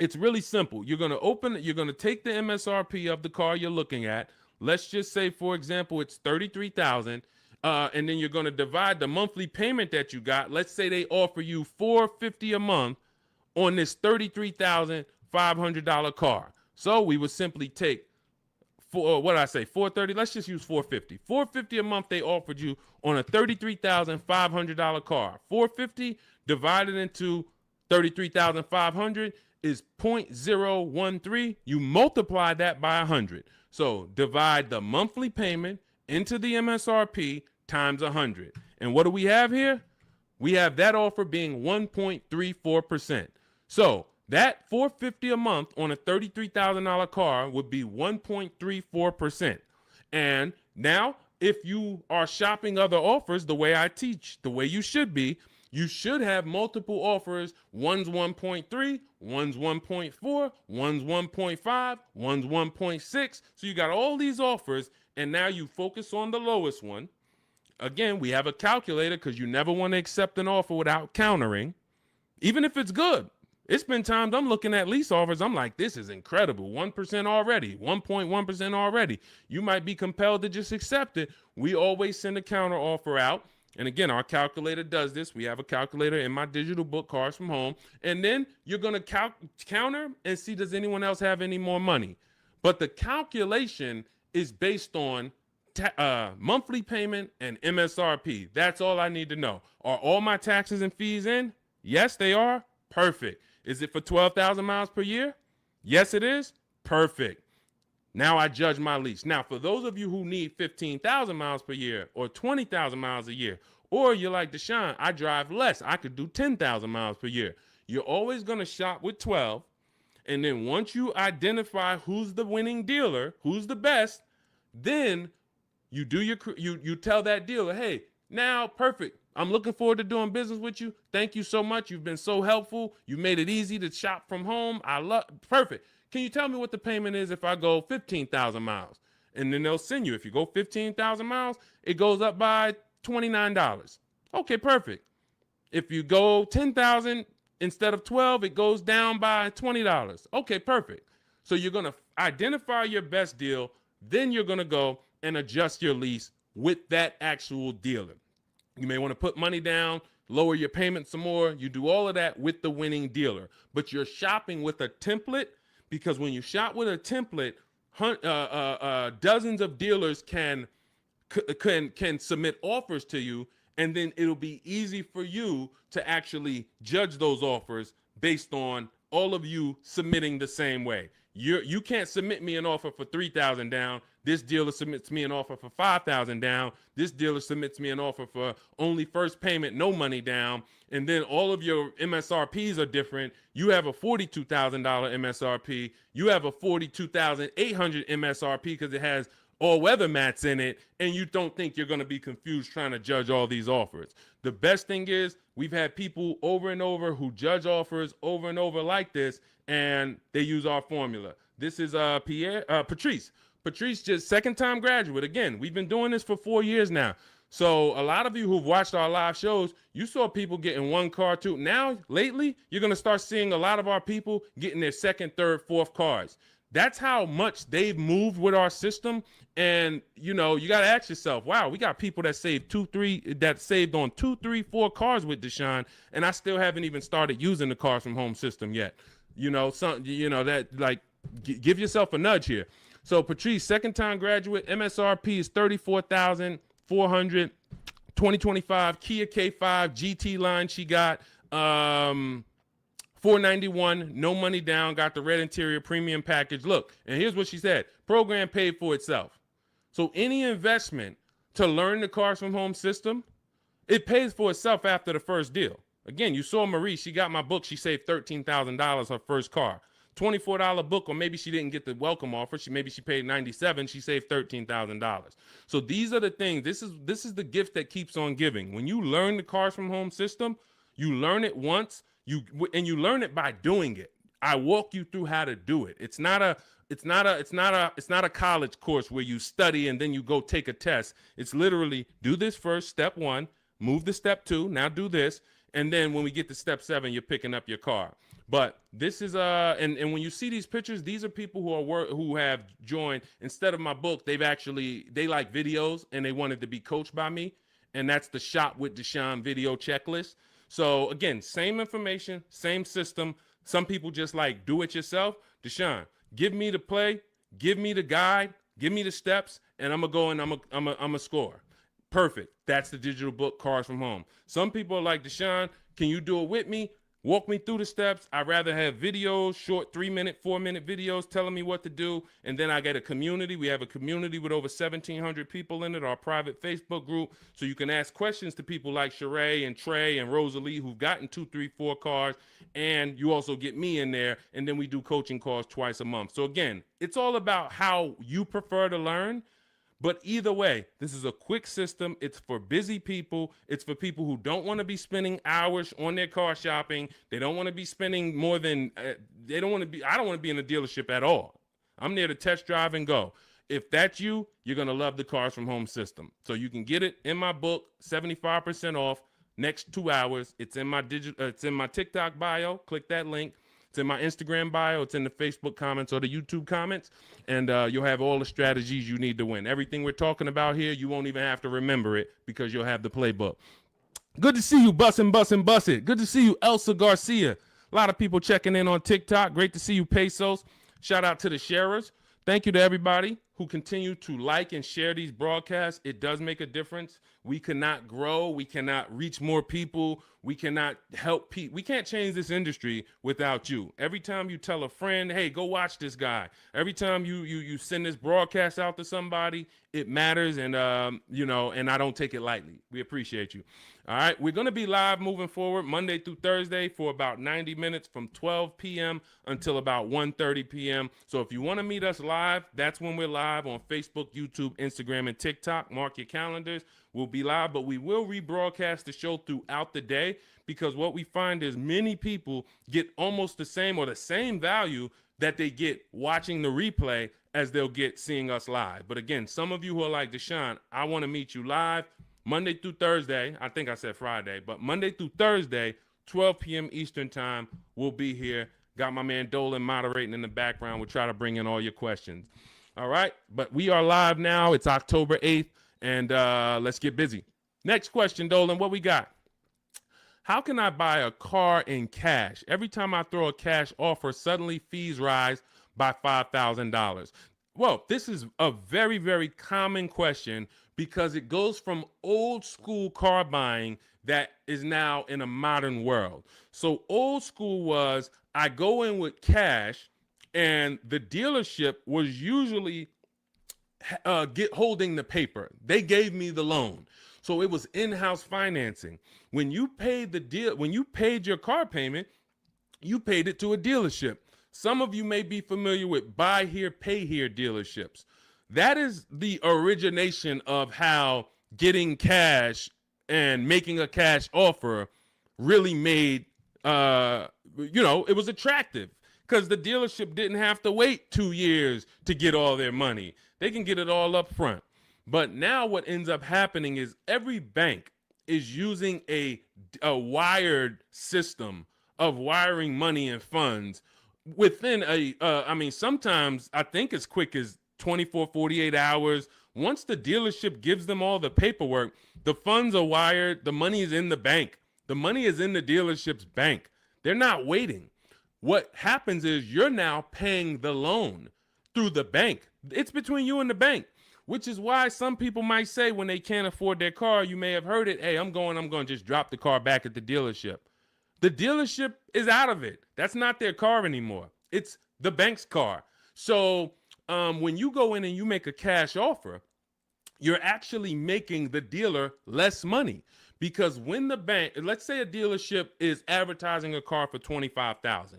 it's really simple. You're going to take the MSRP of the car you're looking at. Let's just say, for example, it's $33,000. And then you're going to divide the monthly payment that you got. Let's say they offer you $450 a month on this $33,500 car. So we would simply take $430. Let's just use $450. $450 a month they offered you on a $33,500 car. $450 divided into $33,500 is 0.013. You multiply that by 100. So divide the monthly payment into the MSRP times 100. And what do we have here? We have that offer being 1.34%. So that $450 a month on a $33,000 car would be 1.34%. And now, if you are shopping other offers the way I teach, the way you should be, you should have multiple offers. One's 1.3, one's 1.4, one's 1.5, one's 1.6. So you got all these offers, and now you focus on the lowest one. Again, we have a calculator because you never want to accept an offer without countering, even if it's good. It's been times I'm looking at lease offers. I'm like, this is incredible. 1% already, 1.1% already. You might be compelled to just accept it. We always send a counter offer out. And again, our calculator does this. We have a calculator in my digital book, Cars from Home. And then you're going to counter and see, does anyone else have any more money? But the calculation is based on monthly payment and MSRP. That's all I need to know. Are all my taxes and fees in? Yes, they are. Perfect. Is it for 12,000 miles per year? Yes, it is. Perfect. Now I judge my lease. Now, for those of you who need 15,000 miles per year or 20,000 miles a year, or you're like Deshone, I drive less. I could do 10,000 miles per year. You're always going to shop with 12. And then once you identify who's the winning dealer, who's the best, then you do you tell that dealer, hey, now perfect. I'm looking forward to doing business with you. Thank you so much. You've been so helpful. You made it easy to shop from home. Perfect. Can you tell me what the payment is if I go 15,000 miles? And then they'll send you. If you go 15,000 miles, it goes up by $29. Okay, perfect. If you go 10,000 instead of 12, it goes down by $20. Okay, perfect. So you're going to identify your best deal. Then you're going to go and adjust your lease with that actual dealer. You may want to put money down, lower your payment some more. You do all of that with the winning dealer. But you're shopping with a template, because when you shop with a template, dozens of dealers can submit offers to you, and then it'll be easy for you to actually judge those offers based on all of you submitting the same way. You can't submit me an offer for 3,000 down. This dealer submits me an offer for 5,000 down. This dealer submits me an offer for only first payment, no money down. And then all of your MSRPs are different. You have a $42,000 MSRP. You have a $42,800 MSRP because it has all weather mats in it. And you don't think you're going to be confused trying to judge all these offers. The best thing is we've had people over and over who judge offers over and over like this, and they use our formula. This is Patrice. Patrice, just second-time graduate. Again, we've been doing this for 4 years now. So a lot of you who've watched our live shows, you saw people getting one car, too. Now, lately, you're going to start seeing a lot of our people getting their second, third, fourth cars. That's how much they've moved with our system. And, you know, you got to ask yourself, wow, we got people that saved saved on 2, 3, 4 cars with Deshone, and I still haven't even started using the Cars from Home system yet. You know, give yourself a nudge here. So Patrice, second time graduate, MSRP is $34,400. 2025 Kia K5 GT line she got. $491, no money down, got the red interior premium package. Look, and here's what she said. Program paid for itself. So any investment to learn the Cars from Home system, it pays for itself after the first deal. Again, you saw Marie, she got my book. She saved $13,000 her first car. $24 book, or maybe she didn't get the welcome offer. Maybe she paid $97. She saved $13,000. So these are the things. This is the gift that keeps on giving. When you learn the Cars from Home system, you learn it once, you learn it by doing it. I walk you through how to do it. It's not a college course where you study and then you go take a test. It's literally do this first, step 1, move to step 2, now do this, and then when we get to step 7, you're picking up your car. But this is and when you see these pictures, these are people who have joined. Instead of my book, they like videos and they wanted to be coached by me, and that's the Shop with Deshone video checklist. So again, same information, same system. Some people just like do it yourself. Deshone, give me the play, give me the guide, give me the steps, and I'm gonna go and I'm a score. Perfect. That's the digital book, Cars from Home. Some people are like, Deshone, can you do it with me? Walk me through the steps. I'd rather have videos, short 3-minute, 4-minute videos telling me what to do. And then I get a community. We have a community with over 1,700 people in it, our private Facebook group. So you can ask questions to people like Sheree and Trey and Rosalie who've gotten 2, 3, 4 cars. And you also get me in there. And then we do coaching calls twice a month. So again, it's all about how you prefer to learn. But either way, this is a quick system. It's for busy people. It's for people who don't want to be spending hours on their car shopping. They don't want to be spending more than, I don't want to be in a dealership at all. I'm there to test drive and go. If that's you, you're going to love the Cars from Home system. So you can get it in my book, 75% off, next 2 hours. It's in my it's in my TikTok bio. Click that link. It's in my Instagram bio. It's in the Facebook comments or the YouTube comments. And you'll have all the strategies you need to win. Everything we're talking about here, you won't even have to remember it because you'll have the playbook. Good to see you, Bussin'. Good to see you, Elsa Garcia. A lot of people checking in on TikTok. Great to see you, Pesos. Shout out to the sharers. Thank you to everybody who continue to like and share these broadcasts. It does make a difference. We cannot grow. We cannot reach more people. We cannot help people. We can't change this industry without you. Every time you tell a friend, hey, go watch this guy. Every time you send this broadcast out to somebody, it matters. And, and I don't take it lightly. We appreciate you. All right. We're going to be live moving forward Monday through Thursday for about 90 minutes from 12 p.m. until about 1:30 p.m. So if you want to meet us live, that's when we're live on Facebook, YouTube, Instagram, and TikTok. Mark your calendars. We'll be live, but we will rebroadcast the show throughout the day because what we find is many people get almost the same or the same value that they get watching the replay as they'll get seeing us live. But again, some of you who are like, Deshone, I want to meet you live Monday through Thursday. I think I said Friday, but Monday through Thursday, 12 p.m. Eastern time, we'll be here. Got my man Dolan moderating in the background. We'll try to bring in all your questions. All right, but we are live now. It's October 8th. And let's get busy. Next question, Dolan, what we got? How can I buy a car in cash? Every time I throw a cash offer, suddenly fees rise by $5,000. Well, this is a very, very common question because it goes from old school car buying that is now in a modern world. So old school was I go in with cash and the dealership was usually holding the paper. They gave me the loan. So it was in-house financing. When you paid when you paid your car payment, you paid it to a dealership. Some of you may be familiar with buy here, pay here dealerships. That is the origination of how getting cash and making a cash offer really made, it was attractive because the dealership didn't have to wait 2 years to get all their money. They can get it all up front. But now what ends up happening is every bank is using a wired system of wiring money and funds within sometimes I think as quick as 24, 48 hours. Once the dealership gives them all the paperwork, the funds are wired. The money is in the bank. The money is in the dealership's bank. They're not waiting. What happens is you're now paying the loan through the bank. It's between you and the bank. which is why some people might say when they can't afford their car, you may have heard it, hey, I'm going to just drop the car back at the dealership. The dealership is out of it. That's not their car anymore. It's the bank's car. So when you go in and you make a cash offer, you're actually making the dealer less money, because when the bank, let's say a dealership is advertising a car for $25,000.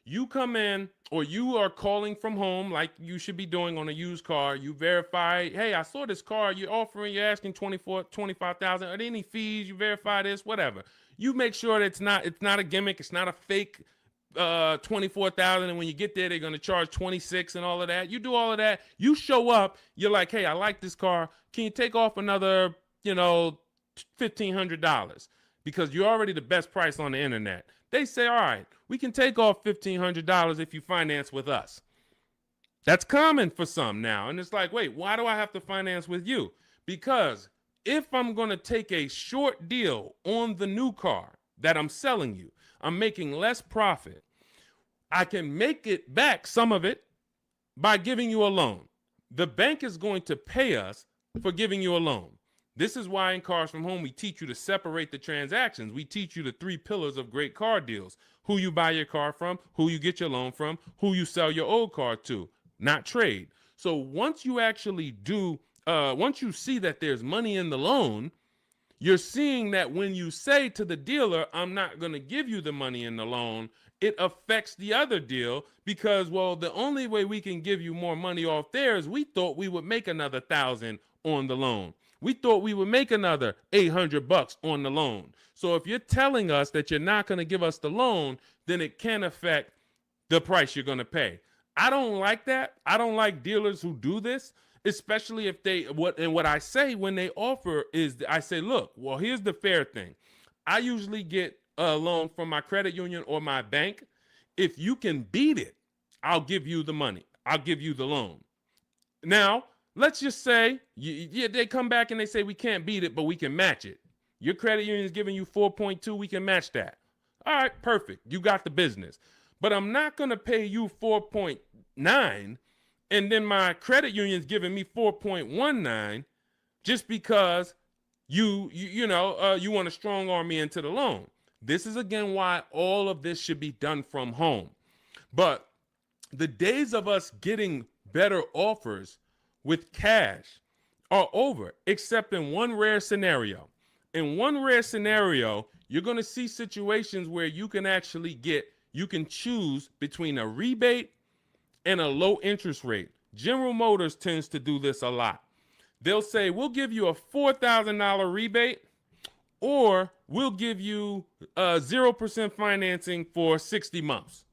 You come in, or you are calling from home like you should be doing on a used car. You verify, hey, I saw this car you're offering, you're asking 25,000. Are there any fees? You verify this, whatever. You make sure that it's not a gimmick, it's not a fake 24,000, and when you get there they're going to charge 26 and all of that. You do all of that. You show up, you're like, hey, I like this car. Can you take off another, $1,500? Because you're already the best price on the internet. They say, all right, we can take off $1,500 if you finance with us. That's common for some now. And it's like, wait, why do I have to finance with you? Because if I'm going to take a short deal on the new car that I'm selling you, I'm making less profit. I can make it back, some of it, by giving you a loan. The bank is going to pay us for giving you a loan. This is why in Cars from Home, we teach you to separate the transactions. We teach you the 3 pillars of great car deals: who you buy your car from, who you get your loan from, who you sell your old car to, not trade. So once you actually once you see that there's money in the loan, you're seeing that when you say to the dealer, I'm not going to give you the money in the loan, it affects the other deal, because, well, the only way we can give you more money off there is we thought we would make another $1,000 on the loan. We thought we would make another $800 on the loan. So if you're telling us that you're not going to give us the loan, then it can affect the price you're going to pay. I don't like that. I don't like dealers who do this, especially if what I say when they offer is, I say, look, well, here's the fair thing. I usually get a loan from my credit union or my bank. If you can beat it, I'll give you the money. I'll give you the loan. Now, let's just say they come back and they say, we can't beat it, but we can match it. Your credit union is giving you 4.2. We can match that. All right, perfect. You got the business. But I'm not going to pay you 4.9, and then my credit union's giving me 4.19 just because you want to strong arm me into the loan. This is, again, why all of this should be done from home. But the days of us getting better offers with cash are over, except in one rare scenario. In one rare scenario, you're going to see situations where you can choose between a rebate and a low interest rate. General Motors tends to do this a lot. They'll say, we'll give you a $4,000 rebate, or we'll give you 0% financing for 60 months.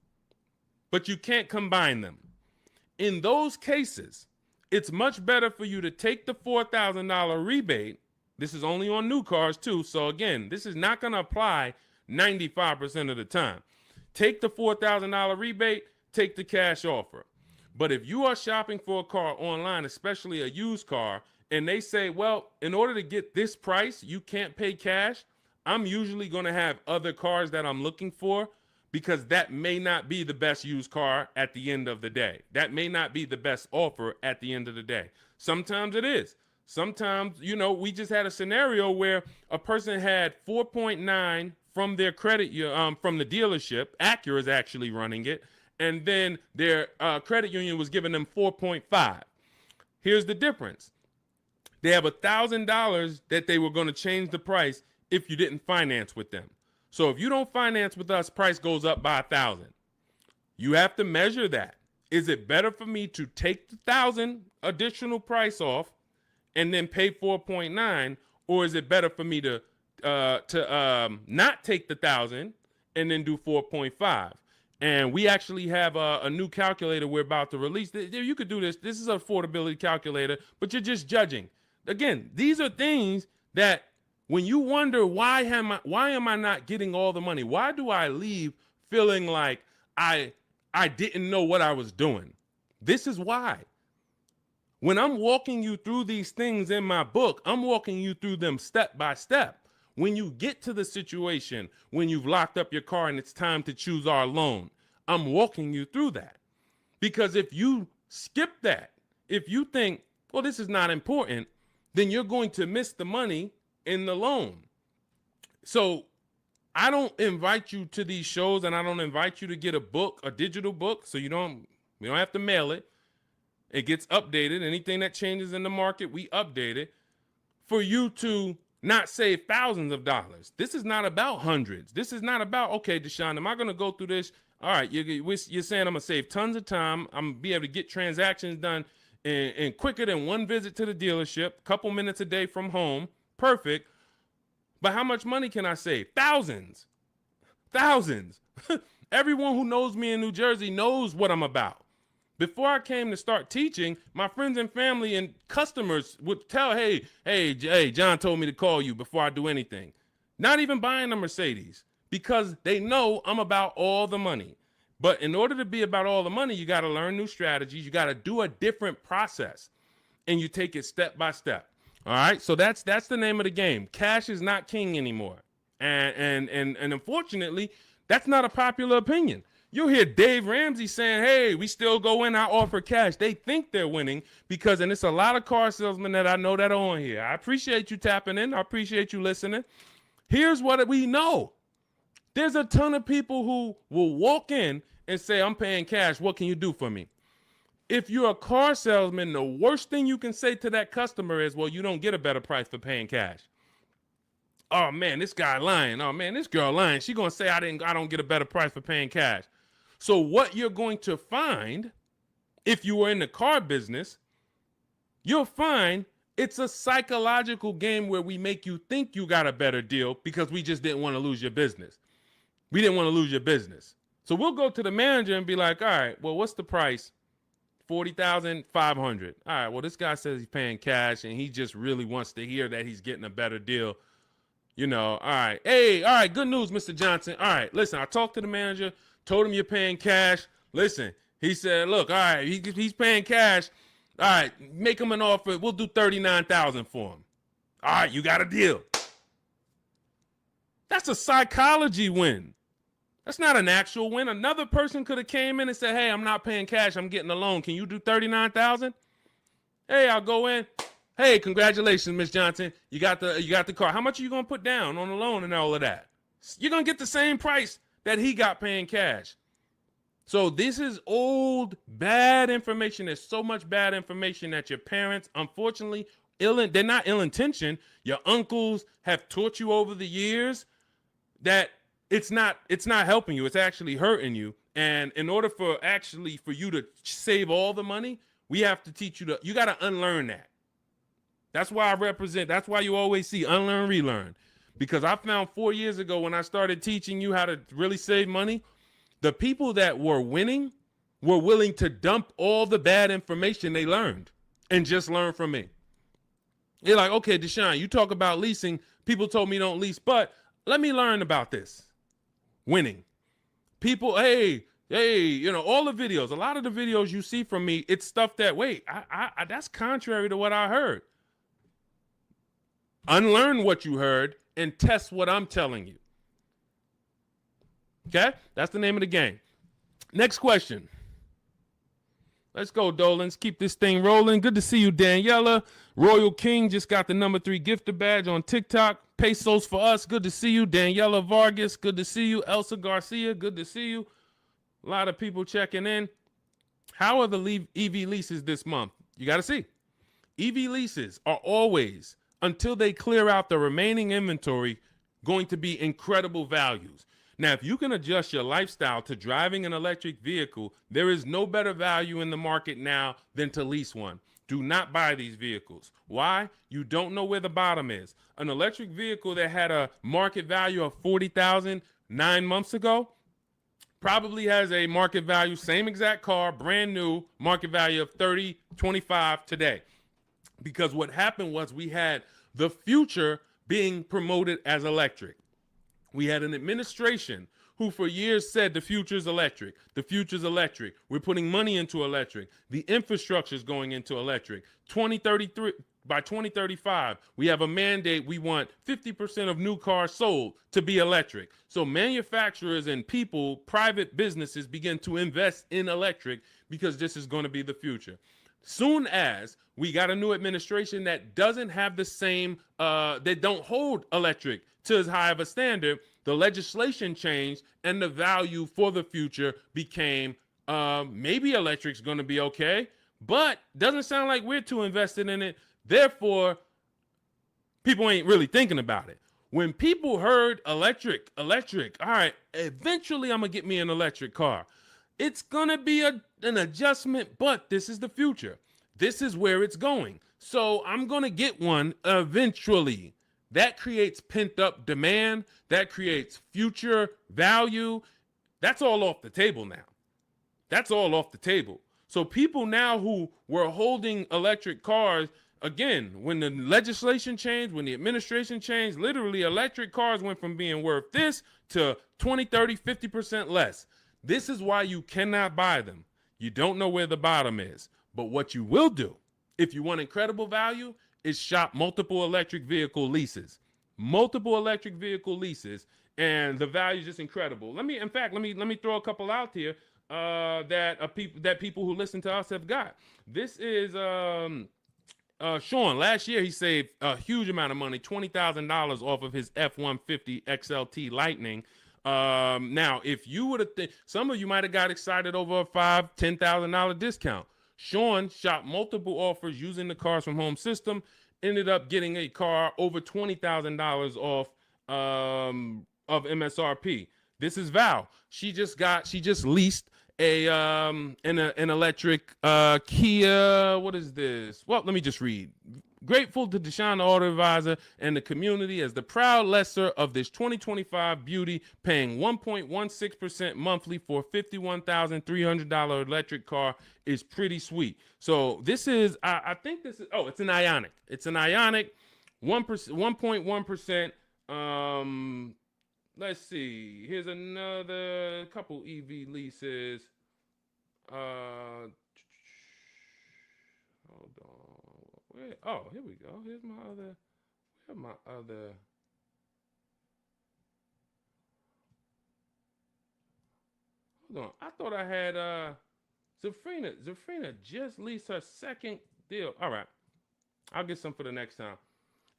But you can't combine them. In those cases, it's much better for you to take the $4,000 rebate. This is only on new cars too. So again, this is not going to apply 95% of the time. Take the $4,000 rebate, take the cash offer. But if you are shopping for a car online, especially a used car, and they say, well, in order to get this price, you can't pay cash, I'm usually going to have other cars that I'm looking for, because that may not be the best used car at the end of the day. That may not be the best offer at the end of the day. Sometimes it is. Sometimes, we just had a scenario where a person had 4.9 from their credit, from the dealership. Acura is actually running it. And then their credit union was giving them 4.5. Here's the difference. They have $1,000 that they were going to change the price if you didn't finance with them. So if you don't finance with us, price goes up by $1,000. You have to measure that. Is it better for me to take the $1,000 additional price off and then pay 4.9, or is it better for me to not take the $1,000 and then do 4.5? And we actually have a new calculator we're about to release. You could do this. This is an affordability calculator, but you're just judging. Again, these are things that when you wonder, why am I not getting all the money? Why do I leave feeling like I didn't know what I was doing? This is why. When I'm walking you through these things in my book, I'm walking you through them step by step. When you get to the situation, when you've locked up your car and it's time to choose our loan, I'm walking you through that. Because if you skip that, if you think, well, this is not important, then you're going to miss the money in the loan. So I don't invite you to these shows, and I don't invite you to get a book, a digital book, so we don't have to mail it. It gets updated. Anything that changes in the market, we update it for you to not save thousands of dollars. This is not about hundreds. This is not about, okay, Deshone, am I going to go through this? All right, you're saying I'm going to save tons of time. I'm going to be able to get transactions done in quicker than one visit to the dealership, couple minutes a day from home. Perfect. But how much money can I save? Thousands. Thousands. Everyone who knows me in New Jersey knows what I'm about. Before I came to start teaching, my friends and family and customers would tell, hey, John told me to call you before I do anything. Not even buying a Mercedes, because they know I'm about all the money. But in order to be about all the money, you got to learn new strategies. You got to do a different process, and you take it step by step. All right, so that's the name of the game. Cash is not king anymore, and unfortunately, that's not a popular opinion. You'll hear Dave Ramsey saying, hey, we still go in, I offer cash. They think they're winning because, and it's a lot of car salesmen that I know that are on here. I appreciate you tapping in. I appreciate you listening. Here's what we know. There's a ton of people who will walk in and say, I'm paying cash. What can you do for me? If you're a car salesman, the worst thing you can say to that customer is, well, you don't get a better price for paying cash. Oh man, this guy lying. Oh man, this girl lying. She gonna say I don't get a better price for paying cash. So what you're going to find, if you were in the car business, you'll find it's a psychological game where we make you think you got a better deal because we just didn't want to lose your business. We didn't want to lose your business. So we'll go to the manager and be like, all right, well, what's the price? $40,500. All right, well, this guy says he's paying cash and he just really wants to hear that he's getting a better deal. You know, all right. Hey, all right, good news, Mr. Johnson. All right, listen, I talked to the manager, told him you're paying cash. Listen, he said, look, all right, he's paying cash. All right, make him an offer. We'll do $39,000 for him. All right, you got a deal. That's a psychology win. That's not an actual win. Another person could have came in and said, hey, I'm not paying cash. I'm getting a loan. Can you do $39,000? Hey, I'll go in. Hey, congratulations, Miss Johnson. You got the car. How much are you going to put down on the loan and all of that? You're going to get the same price that he got paying cash. So this is old, bad information. There's so much bad information that your parents, unfortunately, they're not ill-intentioned. Your uncles have taught you over the years that it's not helping you. It's actually hurting you. And in order for you to save all the money, we have to teach you you got to unlearn that. That's why that's why you always see unlearn, relearn. Because I found 4 years ago when I started teaching you how to really save money, the people that were winning were willing to dump all the bad information they learned and just learn from me. They're like, okay, Deshone, you talk about leasing. People told me don't lease, but let me learn about this. Winning. People, hey, all the videos, a lot of the videos you see from me, it's stuff that, wait, that's contrary to what I heard. Unlearn what you heard and test what I'm telling you. Okay? That's the name of the game. Next question. Let's go, Dolans. Keep this thing rolling. Good to see you, Daniela. Royal King just got the #3 gifter badge on TikTok. Pesos for us. Good to see you. Daniela Vargas. Good to see you. Elsa Garcia. Good to see you. A lot of people checking in. How are the EV leases this month? You got to see. EV leases are always, until they clear out the remaining inventory, going to be incredible values. Now, if you can adjust your lifestyle to driving an electric vehicle, there is no better value in the market now than to lease one. Do not buy these vehicles. Why? You don't know where the bottom is. An electric vehicle that had a market value of $40,000 9 months ago probably has a market value, same exact car, brand new, market value of $30, $25 today. Because what happened was we had the future being promoted as electric. We had an administration who for years said the future is electric. The future is electric. We're putting money into electric. The infrastructure is going into electric. 2033, by 2035, we have a mandate. We want 50% of new cars sold to be electric. So manufacturers and people, private businesses begin to invest in electric because this is going to be the future. Soon as we got a new administration that doesn't have the same, that don't hold electric to as high of a standard, the legislation changed and the value for the future became maybe electric's going to be okay, but doesn't sound like we're too invested in it. Therefore, people ain't really thinking about it. When people heard electric, all right, eventually I'm going to get me an electric car. It's going to be an adjustment, but this is the future. This is where it's going. So I'm going to get one eventually. That creates pent up demand. That creates future value. That's all off the table now. That's all off the table. So people now who were holding electric cars, again, when the legislation changed, when the administration changed, literally electric cars went from being worth this to 20, 30, 50% less. This is why you cannot buy them. You don't know where the bottom is. But what you will do, if you want incredible value, is shop multiple electric vehicle leases. Multiple electric vehicle leases, and the value is just incredible. Let me throw a couple out here that people who listen to us have got. This is Sean. Last year he saved a huge amount of money, $20,000 off of his F-150 XLT Lightning. Now, if you would have, some of you might have got excited over a $5,000-$10,000 discount. Sean shopped multiple offers using the Cars from Home system, ended up getting a car over $20,000 off of MSRP. This is Val. She just leased an electric Kia. What is this? Well, let me just read. Grateful to Deshone the Auto Advisor and the community as the proud lessor of this 2025 beauty, paying 1.16% monthly for a $51,300 electric car is pretty sweet. So this is, I think this is, it's an Ioniq. It's an Ioniq, 1.1%. Let's see. Here's another couple EV leases. Hold on. Here we go. Here's my other. Hold on. I thought I had Zafrina. Zafrina just leased her second deal. All right. I'll get some for the next time.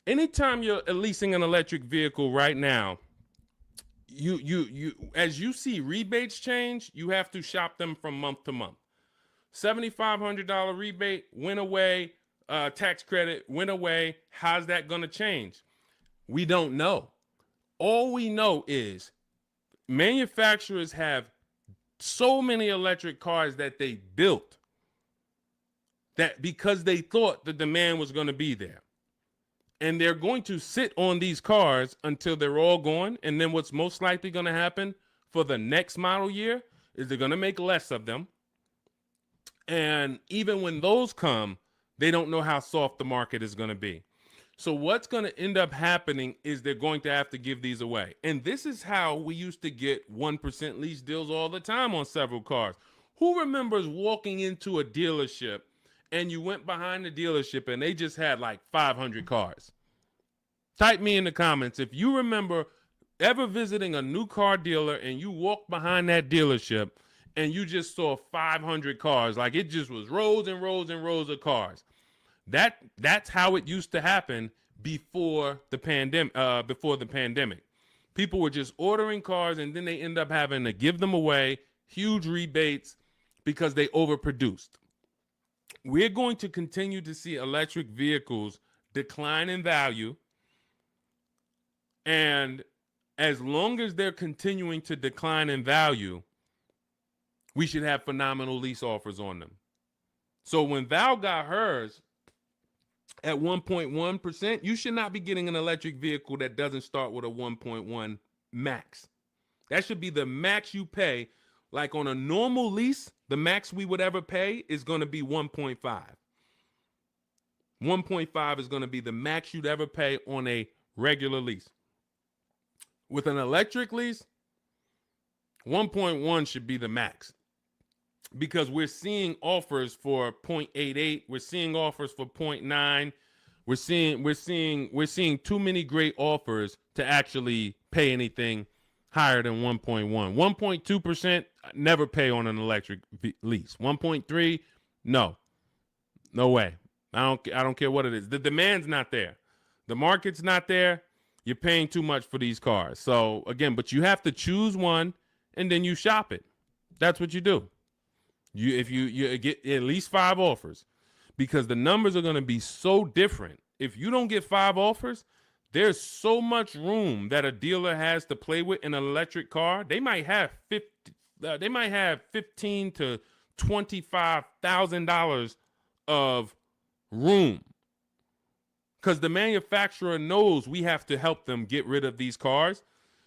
Anytime you're leasing an electric vehicle right now, you as you see rebates change, you have to shop them from month to month. $7,500 rebate went away. Tax credit went away. How's that going to change? We don't know. All we know is manufacturers have so many electric cars that they built that because they thought the demand was going to be there. And they're going to sit on these cars until they're all gone. And then what's most likely going to happen for the next model year is they're going to make less of them. And even when those come, they don't know how soft the market is going to be. So what's going to end up happening is they're going to have to give these away. And this is how we used to get 1% lease deals all the time on several cars. Who remembers walking into a dealership and you went behind the dealership and they just had like 500 cars? Type me in the comments if you remember ever visiting a new car dealer and you walked behind that dealership and you just saw 500 cars, like it just was rows and rows and rows of cars. That's how it used to happen before the pandemic. People were just ordering cars and then they end up having to give them away, huge rebates because they overproduced. We're going to continue to see electric vehicles decline in value. And as long as they're continuing to decline in value, we should have phenomenal lease offers on them. So when Val got hers at 1.1%, you should not be getting an electric vehicle that doesn't start with a 1.1 max. That should be the max you pay. Like on a normal lease, the max we would ever pay is going to be 1.5. 1.5 is going to be the max you'd ever pay on a regular lease. With an electric lease, 1.1 should be the max. Because we're seeing offers for 0.88, we're seeing offers for 0.9. We're seeing too many great offers to actually pay anything higher than 1.1. 1.2% never pay on an electric lease. 1.3, no. No way. I don't care what it is. The demand's not there. The market's not there. You're paying too much for these cars. So again, but you have to choose one and then you shop it. That's what you do. If you get at least 5 offers, because the numbers are going to be so different. If you don't get 5 offers, there's so much room that a dealer has to play with in an electric car. They might have 50, they might have $15,000 to $25,000 of room, because the manufacturer knows we have to help them get rid of these cars.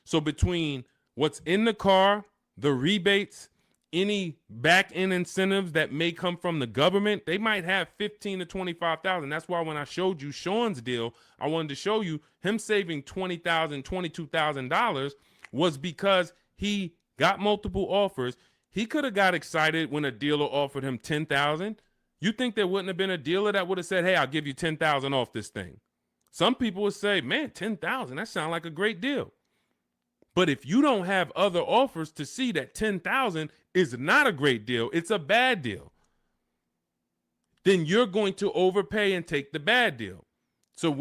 So between what's in the car, the rebates, any back end incentives that may come from the government, they might have 15 to 25,000. That's why when I showed you Sean's deal, I wanted to show you him saving $20,000, $22,000 was because he got multiple offers. He could have got excited when a dealer offered him 10,000. You think there wouldn't have been a dealer that would have said, "Hey, I'll give you 10,000 off this thing"? Some people would say, "Man, 10,000, that sounds like a great deal." But if you don't have other offers to see that 10,000 is not a great deal, it's a bad deal, then you're going to overpay and take the bad deal. So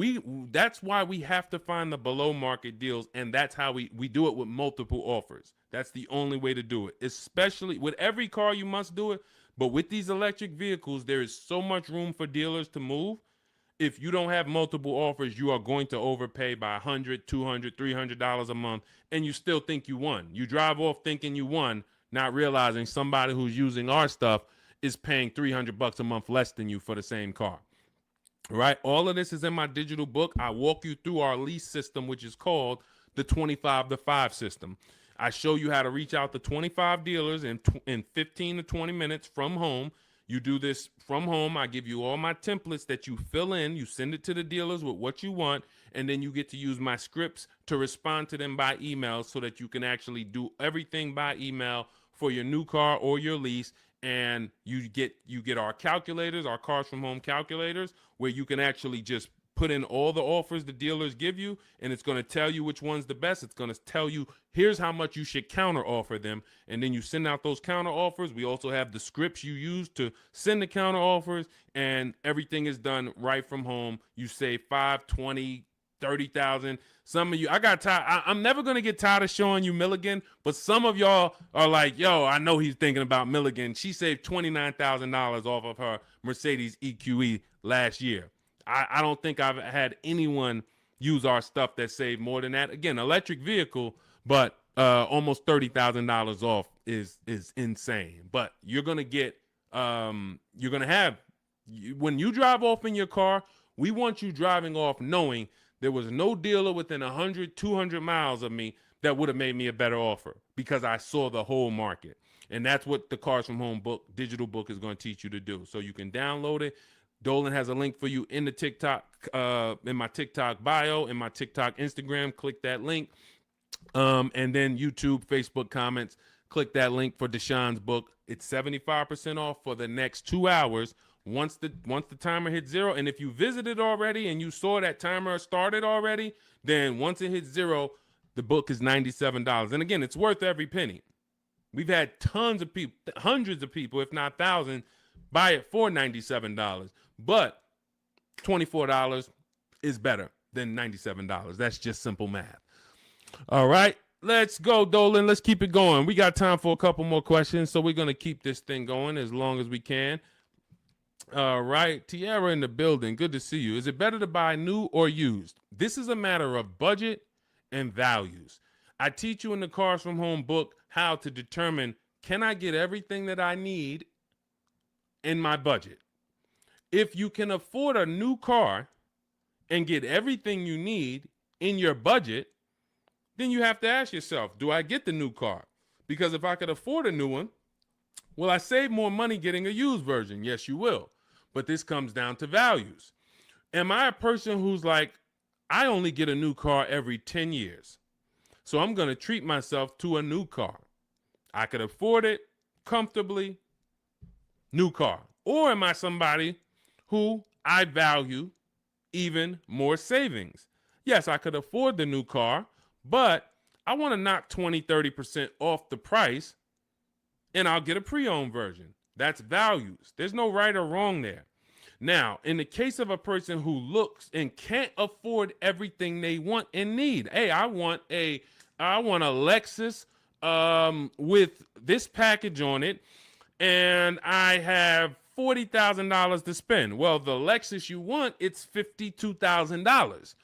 that's why we have to find the below market deals, and that's how we do it with multiple offers. That's the only way to do it. Especially with every car, you must do it. But with these electric vehicles, there is so much room for dealers to move. If you don't have multiple offers, you are going to overpay by $100, $200, $300 a month, and you still think you won. You drive off thinking you won, not realizing somebody who's using our stuff is paying $300 a month less than you for the same car. Right? All of this is in my digital book. I walk you through our lease system, which is called the 25 to 5 system. I show you how to reach out to 25 dealers in 15 to 20 minutes from home. You do this from home. I give you all my templates that you fill in. You send it to the dealers with what you want, and then you get to use my scripts to respond to them by email so that you can actually do everything by email for your new car or your lease. And you get our calculators, our Cars from Home calculators, where you can actually just put in all the offers the dealers give you, and it's going to tell you which one's the best. It's going to tell you, here's how much you should counter offer them. And then you send out those counter offers. We also have the scripts you use to send the counter offers, and everything is done right from home. You save 5, 20, 30,000. Some of you, I got tired. I'm never going to get tired of showing you Milligan, but some of y'all are like, yo, I know he's thinking about Milligan. She saved $29,000 off of her Mercedes EQE last year. I don't think I've had anyone use our stuff that saved more than that. Again, electric vehicle, but almost $30,000 off is insane. But you're going to get, you're going to have, when you drive off in your car, we want you driving off knowing there was no dealer within 100, 200 miles of me that would have made me a better offer, because I saw the whole market. And that's what the Cars from Home book, digital book, is going to teach you to do. So you can download it. Dolan has a link for you in the TikTok, in my TikTok bio, in my TikTok Instagram. Click that link. And then YouTube, Facebook comments, click that link for Deshaun's book. It's 75% off for the next 2 hours. Once the timer hits 0, and if you visited already and you saw that timer started already, then once it hits 0, the book is $97. And again, it's worth every penny. We've had tons of people, hundreds of people, if not thousands, buy it for $97. But $24 is better than $97. That's just simple math. All right, let's go, Dolan. Let's keep it going. We got time for a couple more questions, so we're going to keep this thing going as long as we can. All right, Tiara in the building. Good to see you. Is it better to buy new or used? This is a matter of budget and values. I teach you in the Cars from Home book how to determine, can I get everything that I need in my budget? If you can afford a new car and get everything you need in your budget, then you have to ask yourself, do I get the new car? Because if I could afford a new one, will I save more money getting a used version? Yes, you will. But this comes down to values. Am I a person who's like, I only get a new car every 10 years, so I'm going to treat myself to a new car? I could afford it comfortably, new car. Or am I somebody who I value even more savings? Yes, I could afford the new car, but I want to knock 20, 30% off the price, and I'll get a pre-owned version. That's values. There's no right or wrong there. Now, in the case of a person who looks and can't afford everything they want and need, hey, I want a Lexus with this package on it, and I have $40,000 to spend. Well, the Lexus you want, it's $52,000.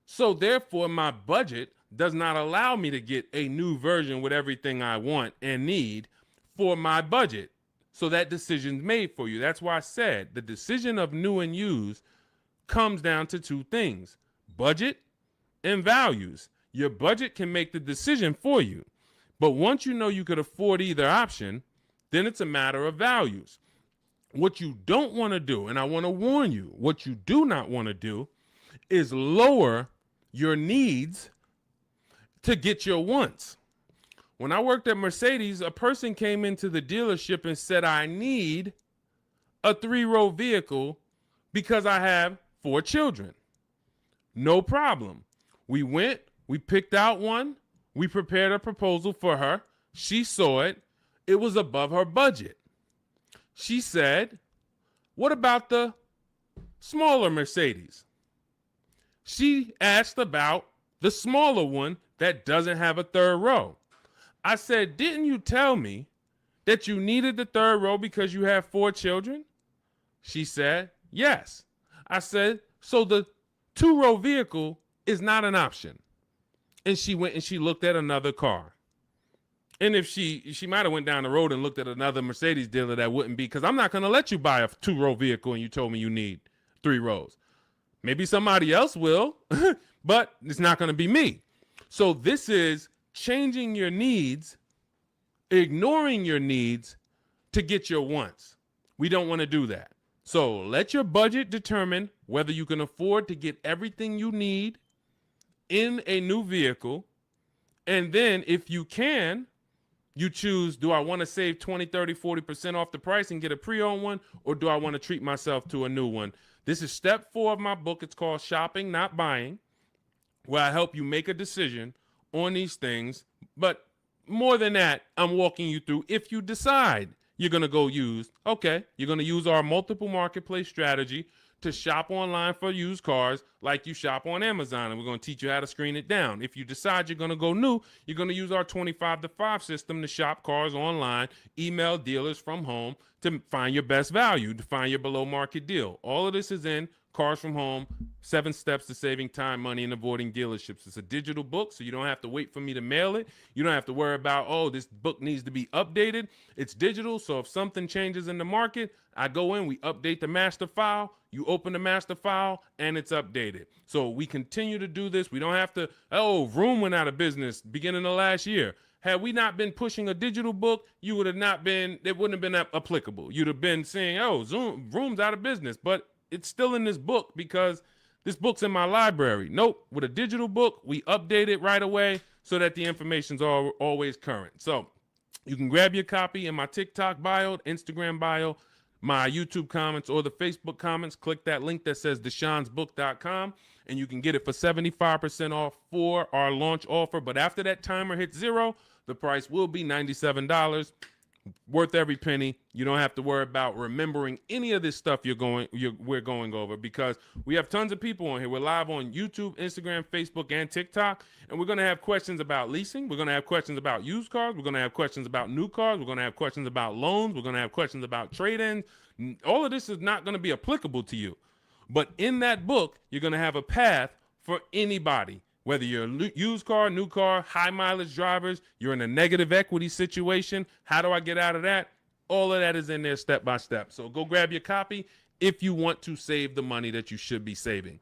So therefore, my budget does not allow me to get a new version with everything I want and need for my budget. So that decision's made for you. That's why I said the decision of new and used comes down to two things: budget and values. Your budget can make the decision for you. But once you know you could afford either option, then it's a matter of values. What you don't want to do, and I want to warn you, what you do not want to do is lower your needs to get your wants. When I worked at Mercedes, a person came into the dealership and said, I need a 3-row vehicle because I have 4 children. No problem. We went, we picked out one, we prepared a proposal for her. She saw it. It was above her budget. She said, what about the smaller Mercedes? She asked about the smaller one that doesn't have a 3rd row. I said, didn't you tell me that you needed the 3rd row because you have 4 children? She said, yes. I said, so the 2-row vehicle is not an option. And she went and she looked at another car. And if she might have went down the road and looked at another Mercedes dealer, that wouldn't be, because I'm not going to let you buy a 2-row vehicle and you told me you need 3 rows. Maybe somebody else will, but it's not going to be me. So this is changing your needs, ignoring your needs to get your wants. We don't want to do that. So let your budget determine whether you can afford to get everything you need in a new vehicle. And then if you can, you choose, do I want to save 20, 30, 40% off the price and get a pre-owned one, or do I want to treat myself to a new one? This is step 4 of my book. It's called Shopping, Not Buying, where I help you make a decision on these things. But more than that, I'm walking you through, if you decide you're going to go used, okay, you're going to use our multiple marketplace strategy to shop online for used cars like you shop on Amazon, and we're going to teach you how to screen it down. If you decide you're going to go new, you're going to use our 25 to 5 system to shop cars online, email dealers from home to find your best value, to find your below market deal. All of this is in Cars from Home, 7 Steps to Saving Time, Money, and Avoiding Dealerships. It's a digital book, so you don't have to wait for me to mail it. You don't have to worry about, oh, this book needs to be updated. It's digital, so if something changes in the market, I go in, we update the master file, you open the master file, and it's updated. So we continue to do this. We don't have to, oh, Vroom went out of business beginning of last year. Had we not been pushing a digital book, you would have not been, it wouldn't have been applicable. You'd have been saying, oh, Vroom's out of business, but it's still in this book because this book's in my library. Nope, with a digital book, we update it right away so that the information's always current. So you can grab your copy in my TikTok bio, Instagram bio, my YouTube comments, or the Facebook comments. Click that link that says deshonsbook.com, and you can get it for 75% off for our launch offer. But after that timer hits 0, the price will be $97. Worth every penny. You don't have to worry about remembering any of this stuff we're going over, because we have tons of people on here. We're live on YouTube, Instagram, Facebook, and TikTok, and we're going to have questions about leasing. We're going to have questions about used cars. We're going to have questions about new cars. We're going to have questions about loans. We're going to have questions about trade-ins. All of this is not going to be applicable to you, but in that book, you're going to have a path for anybody. Whether you're a used car, new car, high mileage drivers, you're in a negative equity situation, how do I get out of that? All of that is in there step by step. So go grab your copy if you want to save the money that you should be saving.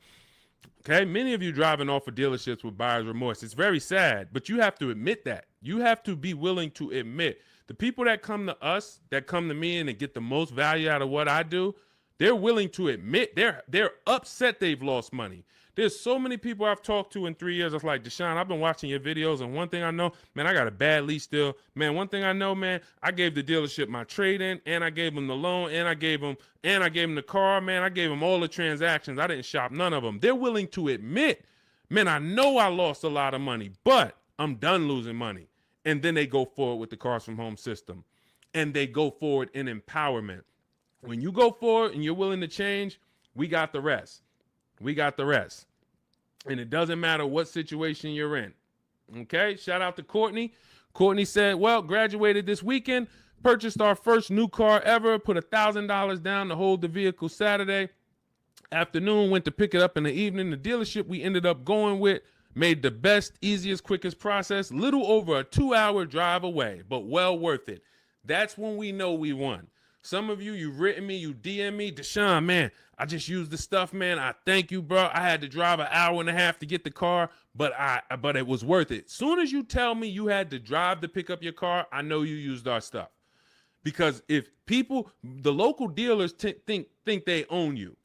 Okay, many of you driving off of dealerships with buyer's remorse. It's very sad, but you have to admit that. You have to be willing to admit the people that come to us, that come to me and get the most value out of what I do, they're willing to admit they're upset they've lost money. There's so many people I've talked to in 3 years. It's like, Deshone, I've been watching your videos, and one thing I know, man, I got a bad lease deal. Man, one thing I know, man, I gave the dealership my trade-in, and I gave them the loan, and I gave them the car, man. I gave them all the transactions. I didn't shop none of them. They're willing to admit, man, I know I lost a lot of money, but I'm done losing money. And then they go forward with the Cars from Home system, and they go forward in empowerment. When you go for it and you're willing to change, we got the rest. We got the rest. And it doesn't matter what situation you're in. Okay, shout out to Courtney. Courtney said, well, graduated this weekend, purchased our first new car ever, put $1,000 down to hold the vehicle Saturday afternoon, went to pick it up in the evening. The dealership we ended up going with made the best, easiest, quickest process, little over a 2-hour drive away, but well worth it. That's when we know we won. Some of you, you've written me, you DM me, Deshone, man, I just used the stuff, man. I thank you, bro. I had to drive an hour and a half to get the car, but it was worth it. Soon as you tell me you had to drive to pick up your car, I know you used our stuff. Because if people, the local dealers think they own you.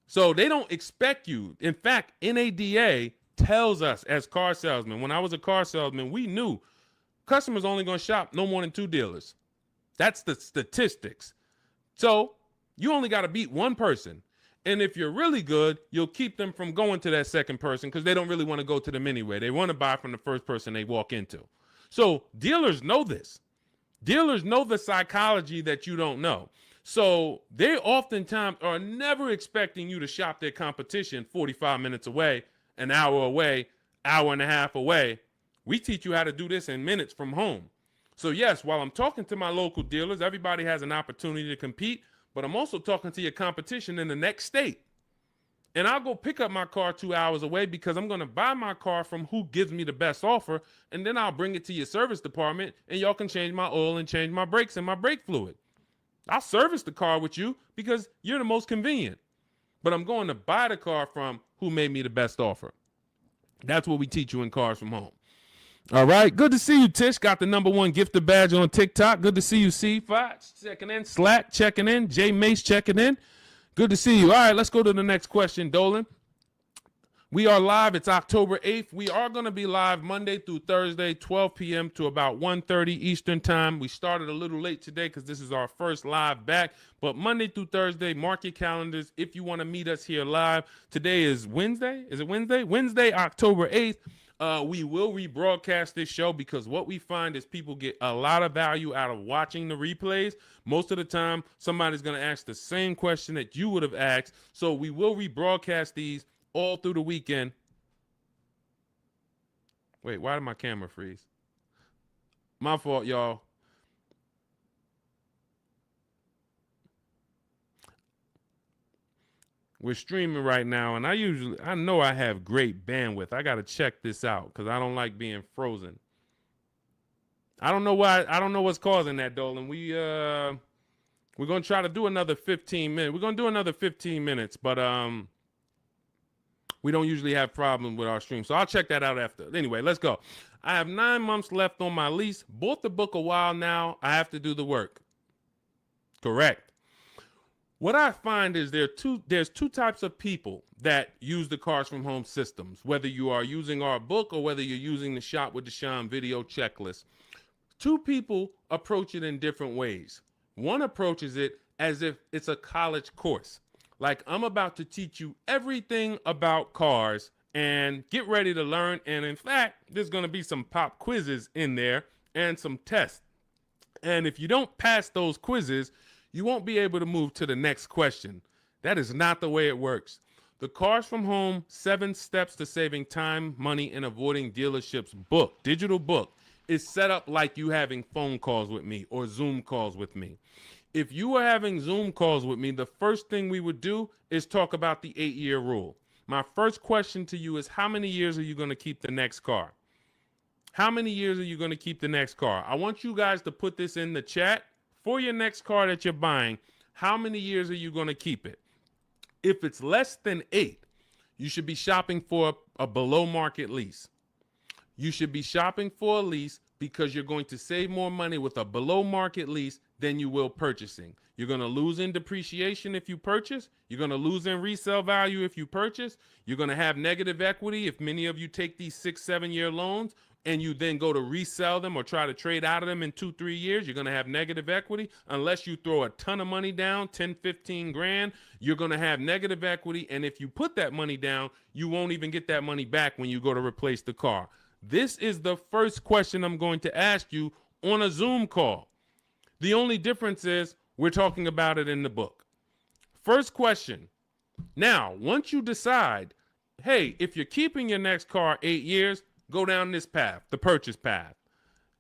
So they don't expect you. In fact, NADA tells us as car salesmen, when I was a car salesman, we knew customers only going to shop no more than 2 dealers. That's the statistics. So you only got to beat one person. And if you're really good, you'll keep them from going to that second person because they don't really want to go to them anyway. They want to buy from the first person they walk into. So dealers know this. Dealers know the psychology that you don't know. So they oftentimes are never expecting you to shop their competition 45 minutes away, an hour away, hour and a half away. We teach you how to do this in minutes from home. So yes, while I'm talking to my local dealers, everybody has an opportunity to compete, but I'm also talking to your competition in the next state. And I'll go pick up my car 2 hours away because I'm going to buy my car from who gives me the best offer, and then I'll bring it to your service department, and y'all can change my oil and change my brakes and my brake fluid. I'll service the car with you because you're the most convenient. But I'm going to buy the car from who made me the best offer. That's what we teach you in Cars from Home. All right. Good to see you, Tish. Got the #1 gifted badge on TikTok. Good to see you, C5 checking in. Slack checking in. J Mace checking in. Good to see you. All right, let's go to the next question, Dolan. We are live. It's October 8th. We are going to be live Monday through Thursday, 12 p.m. to about 1:30 Eastern time. We started a little late today because this is our first live back. But Monday through Thursday, mark your calendars if you want to meet us here live. Today is Wednesday. Is it Wednesday? Wednesday, October 8th. We will rebroadcast this show because what we find is people get a lot of value out of watching the replays. Most of the time, somebody's going to ask the same question that you would have asked. So we will rebroadcast these all through the weekend. Wait, why did my camera freeze? My fault, y'all. We're streaming right now, and I know I have great bandwidth. I got to check this out because I don't like being frozen. I don't know why. I don't know what's causing that, Dolan. We're going to try to do another 15 minutes. We're going to do another 15 minutes, but we don't usually have problems with our stream. So I'll check that out after. Anyway, let's go. I have 9 months left on my lease. Bought the book a while now. I have to do the work. Correct. What I find is there's two types of people that use the Cars from Home systems, whether you are using our book or whether you're using the Shop with Deshone video checklist. 2 people approach it in different ways. One approaches it as if it's a college course. Like, I'm about to teach you everything about cars and get ready to learn. And in fact, there's going to be some pop quizzes in there and some tests. And if you don't pass those quizzes, you won't be able to move to the next question. That is not the way it works. The Cars from Home 7 Steps to Saving Time, Money, and Avoiding Dealerships book, digital book, is set up like you having phone calls with me or Zoom calls with me. If you were having Zoom calls with me, the first thing we would do is talk about the 8-year rule. My first question to you is, how many years are you going to keep the next car? How many years are you going to keep the next car? I want you guys to put this in the chat. For your next car that you're buying, how many years are you going to keep it? If it's less than 8, you should be shopping for a below market lease. You should be shopping for a lease because you're going to save more money with a below market lease than you will purchasing. You're going to lose in depreciation if you purchase. You're going to lose in resale value if you purchase. You're going to have negative equity if many of you take these 6-7 year loans and you then go to resell them or try to trade out of them in 2-3 years. You're going to have negative equity. Unless you throw a ton of money down, 10, 15 grand, you're going to have negative equity. And if you put that money down, you won't even get that money back when you go to replace the car. This is the first question I'm going to ask you on a Zoom call. The only difference is we're talking about it in the book. First question. Now, once you decide, hey, if you're keeping your next car 8 years, go down this path, the purchase path.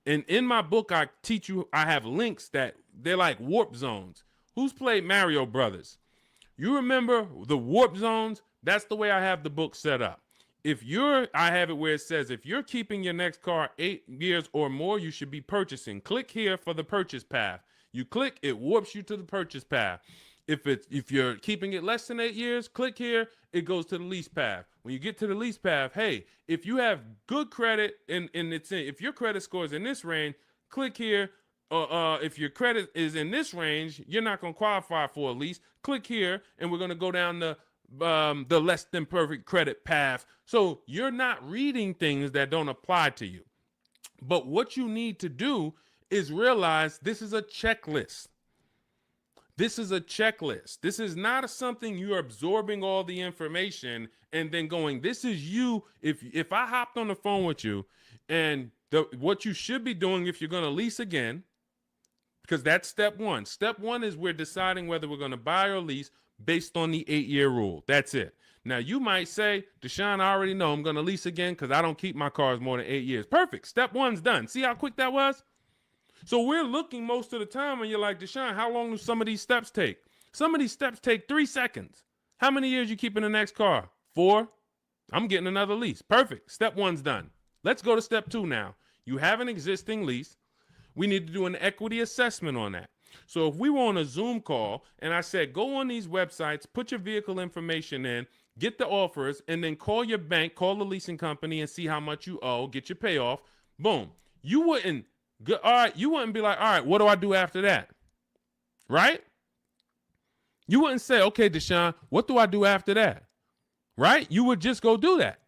And in my book, I teach you, I have links that they're like warp zones. Who's played Mario Brothers? You remember the warp zones? That's the way I have the book set up. I have it where it says, if you're keeping your next car 8 years or more, you should be purchasing. Click here for the purchase path. You click, it warps you to the purchase path. If you're keeping it less than 8 years, click here, it goes to the lease path. When you get to the lease path, hey, if you have good credit if your credit score is in this range, click here. If your credit is in this range, you're not going to qualify for a lease. Click here, and we're going to go down the less than perfect credit path. So you're not reading things that don't apply to you. But what you need to do is realize this is a checklist. This is a checklist. This is not something you're absorbing all the information and then going, this is you. If I hopped on the phone with you and what you should be doing if you're going to lease again, because that's step one. Step one is we're deciding whether we're going to buy or lease based on the 8-year rule. That's it. Now, you might say, Deshone, I already know I'm going to lease again because I don't keep my cars more than 8 years. Perfect. Step one's done. See how quick that was? So we're looking most of the time and you're like, Deshone, how long do some of these steps take? Some of these steps take 3 seconds. How many years you keep in the next car? 4? I'm getting another lease. Perfect. Step one's done. Let's go to step 2 now. You have an existing lease. We need to do an equity assessment on that. So if we were on a Zoom call and I said, go on these websites, put your vehicle information in, get the offers, and then call your bank, call the leasing company and see how much you owe, get your payoff. Boom. You wouldn't be like, all right, what do I do after that? Right? You wouldn't say, okay, Deshone, what do I do after that? Right? You would just go do that.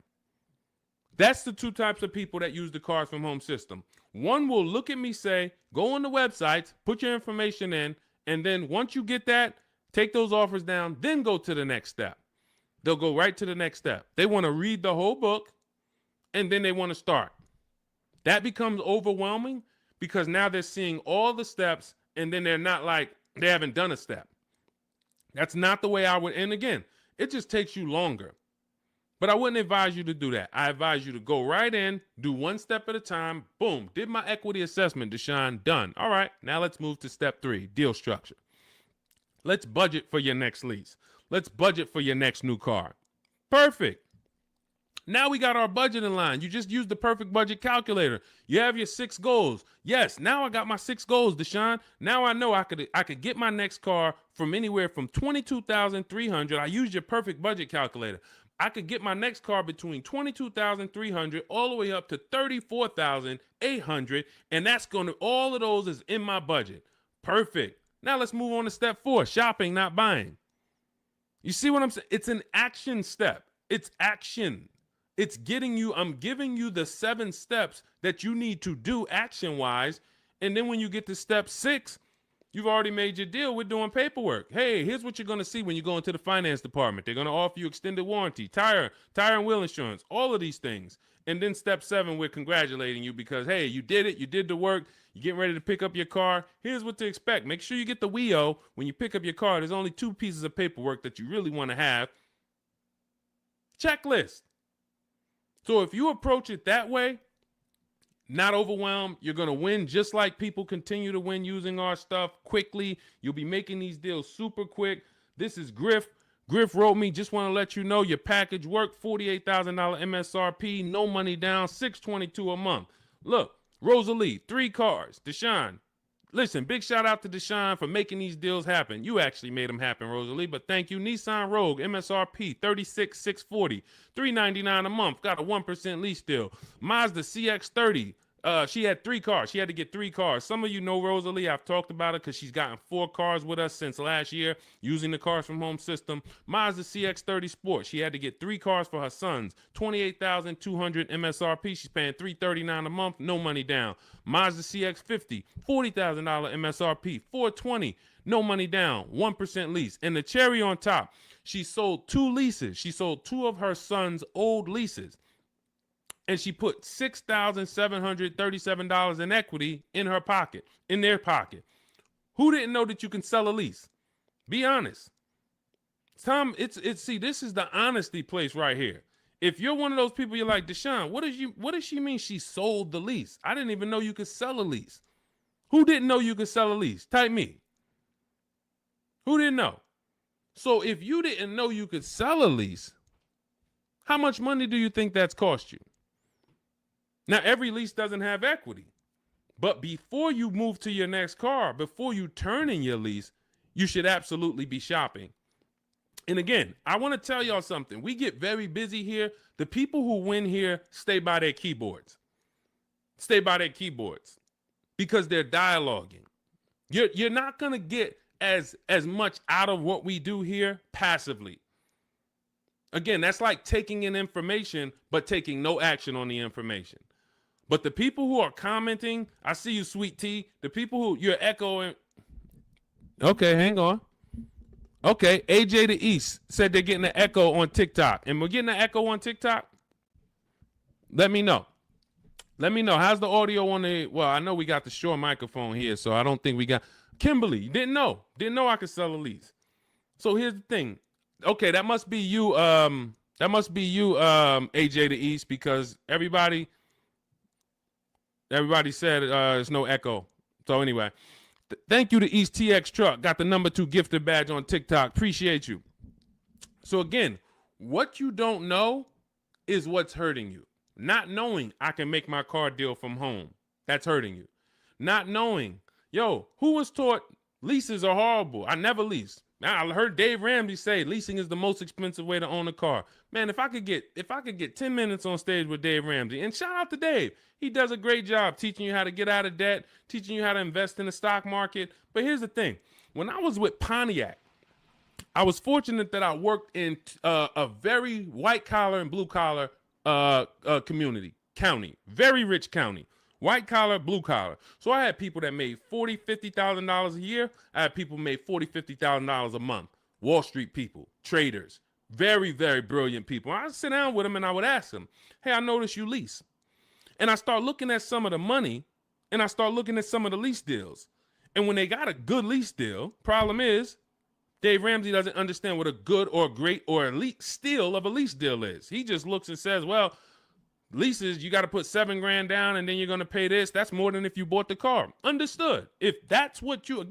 That's the 2 types of people that use the Cars from Home system. One will look at me, say, go on the websites, put your information in, and then once you get that, take those offers down, then go to the next step. They'll go right to the next step. They want to read the whole book, and then they want to start. That becomes overwhelming because now they're seeing all the steps, and then they're not like, they haven't done a step. That's not the way I would, and again, it just takes you longer. But I wouldn't advise you to do that. I advise you to go right in, do 1 step at a time. Boom, did my equity assessment, Deshone, done. All right, now let's move to step 3, deal structure. Let's budget for your next lease. Let's budget for your next new car. Perfect. Now we got our budget in line. You just used the perfect budget calculator. You have your 6 goals. Yes, now I got my 6 goals, Deshone. Now I know I could get my next car from anywhere from $22,300. I used your perfect budget calculator. I could get my next car between $22,300 all the way up to $34,800, and that's going to, all of those is in my budget. Perfect. Now let's move on to step 4, shopping, not buying. You see what I'm saying? It's an action step. It's action. It's getting you, I'm giving you the 7 steps that you need to do action-wise, and then when you get to step 6, you've already made your deal. We're doing paperwork. Hey, here's what you're going to see when you go into the finance department. They're going to offer you extended warranty, tire and wheel insurance, all of these things. And then step 7, we're congratulating you because, hey, you did it. You did the work. You're getting ready to pick up your car. Here's what to expect. Make sure you get the WIO when you pick up your car. There's only 2 pieces of paperwork that you really want to have. Checklist. So if you approach it that way, not overwhelmed, you're going to win just like people continue to win using our stuff quickly. You'll be making these deals super quick. This is Griff. Griff wrote me, just want to let you know your package worked, $48,000 MSRP, no money down, $622 a month. Look, Rosalie, 3 cars. Deshone, listen, big shout out to Deshone for making these deals happen. You actually made them happen, Rosalie, but thank you. Nissan Rogue, MSRP, $36,640, $399 a month, got a 1% lease deal. Mazda CX-30, she had 3 cars. She had to get 3 cars. Some of you know Rosalie. I've talked about it because she's gotten 4 cars with us since last year using the Cars from Home system. Mazda CX-30 Sport. She had to get 3 cars for her sons. $28,200 MSRP. She's paying $339 a month. No money down. Mazda CX-50. $40,000 MSRP. $420. No money down. 1% lease. And the cherry on top, she sold 2 leases. She sold 2 of her sons' old leases. And she put $6,737 in equity in her pocket, in their pocket. Who didn't know that you can sell a lease? Be honest. Tom, see, this is the honesty place right here. If you're one of those people, you're like, Deshone, what does she mean she sold the lease? I didn't even know you could sell a lease. Who didn't know you could sell a lease? Type me. Who didn't know? So if you didn't know you could sell a lease, how much money do you think that's cost you? Now, every lease doesn't have equity, but before you move to your next car, before you turn in your lease, you should absolutely be shopping. And again, I want to tell y'all something. We get very busy here. The people who win here stay by their keyboards. Stay by their keyboards because they're dialoguing. You're not going to get as much out of what we do here passively. Again, that's like taking in information, but taking no action on the information. But the people who are commenting, I see you, Sweet Tea. The people who you're echoing. Okay, hang on. Okay, AJ the East said they're getting an echo on TikTok. And we're getting an echo on TikTok? Let me know. Let me know. How's the audio on the, well, I know we got the Shure microphone here, so I don't think we got, Kimberly, didn't know I could sell a lease. So here's the thing. Okay, that must be you, AJ the East, because everybody said there's no echo. So anyway, thank you to East TX Truck. Got the #2 gifted badge on TikTok. Appreciate you. So again, what you don't know is what's hurting you. Not knowing I can make my car deal from home. That's hurting you. Not knowing, who was taught leases are horrible? I never leased. Now, I heard Dave Ramsey say leasing is the most expensive way to own a car. Man, if I could get 10 minutes on stage with Dave Ramsey, and shout out to Dave. He does a great job teaching you how to get out of debt, teaching you how to invest in the stock market. But here's the thing. When I was with Pontiac, I was fortunate that I worked in a very white collar and blue collar county, very rich county. White collar, blue collar. So I had people that made $40,000, $50,000 a year. I had people who made $40,000, $50,000 a month. Wall Street people, traders, very, very brilliant people. I'd sit down with them and I would ask them, hey, I noticed you lease. And I start looking at some of the money and I start looking at some of the lease deals. And when they got a good lease deal, problem is Dave Ramsey doesn't understand what a good or great or elite steal of a lease deal is. He just looks and says, well, leases, you got to put $7,000 down and then you're going to pay this. That's more than if you bought the car. Understood. If that's what you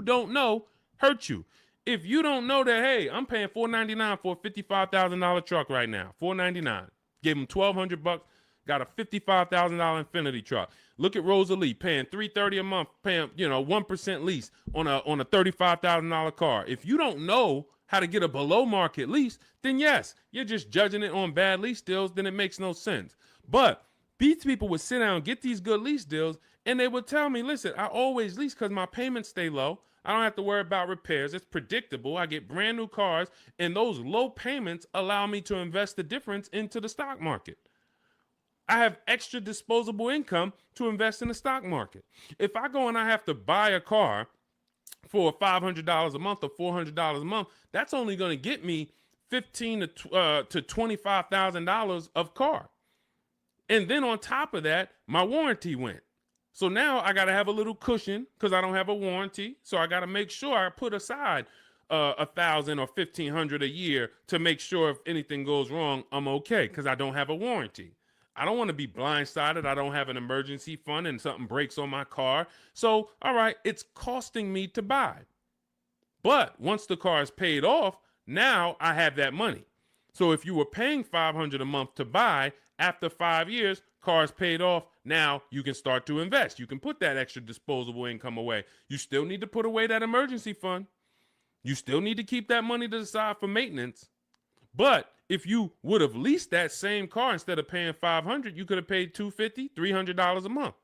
don't know hurts you. If you don't know that, hey, I'm paying $499 for a $55,000 truck right now, $499. Gave him $1,200, got a $55,000 Infiniti truck. Look at Rosalie paying $330 a month, paying 1% lease on a $35,000 car. If you don't know how to get a below market lease, then yes, you're just judging it on bad lease deals, then it makes no sense. But these people would sit down and get these good lease deals, and they would tell me, listen, I always lease because my payments stay low. I don't have to worry about repairs. It's predictable. I get brand new cars, and those low payments allow me to invest the difference into the stock market. I have extra disposable income to invest in the stock market. If I go and I have to buy a car for $500 a month or $400 a month, that's only going to get me $15,000 to $25,000 of car. And then on top of that, my warranty went. So now I got to have a little cushion because I don't have a warranty. So I got to make sure I put aside $1,000 or $1,500 a year to make sure if anything goes wrong, I'm okay because I don't have a warranty. I don't want to be blindsided. I don't have an emergency fund and something breaks on my car. So, all right, it's costing me to buy. But once the car is paid off, now I have that money. So if you were paying $500 a month to buy, after 5 years, car is paid off. Now you can start to invest. You can put that extra disposable income away. You still need to put away that emergency fund. You still need to keep that money to the side for maintenance. But if you would have leased that same car instead of paying $500, you could have paid $250, $300 a month.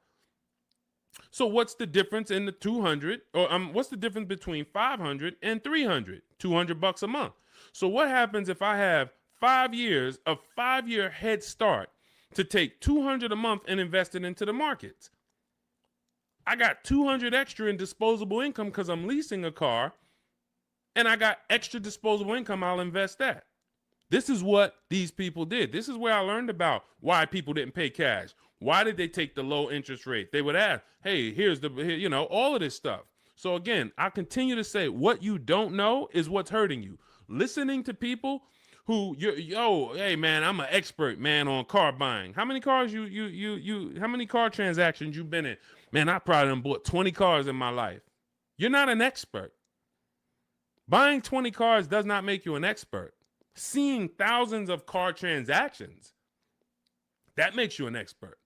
So what's the difference in the 200 or what's the difference between 500 and 300? $200 a month. So what happens if I have 5 years, a 5-year head start to take $200 a month and invest it into the markets? I got $200 extra in disposable income because I'm leasing a car, and I got extra disposable income. I'll invest that. This is what these people did. This is where I learned about why people didn't pay cash. Why did they take the low interest rate? They would ask, hey, here's all of this stuff. So again, I continue to say what you don't know is what's hurting you. listening to people who hey man, I'm an expert, man, on car buying. How many cars how many car transactions you been in? Man, I probably done bought 20 cars in my life. You're not an expert. Buying 20 cars does not make you an expert. Seeing thousands of car transactions, that makes you an expert.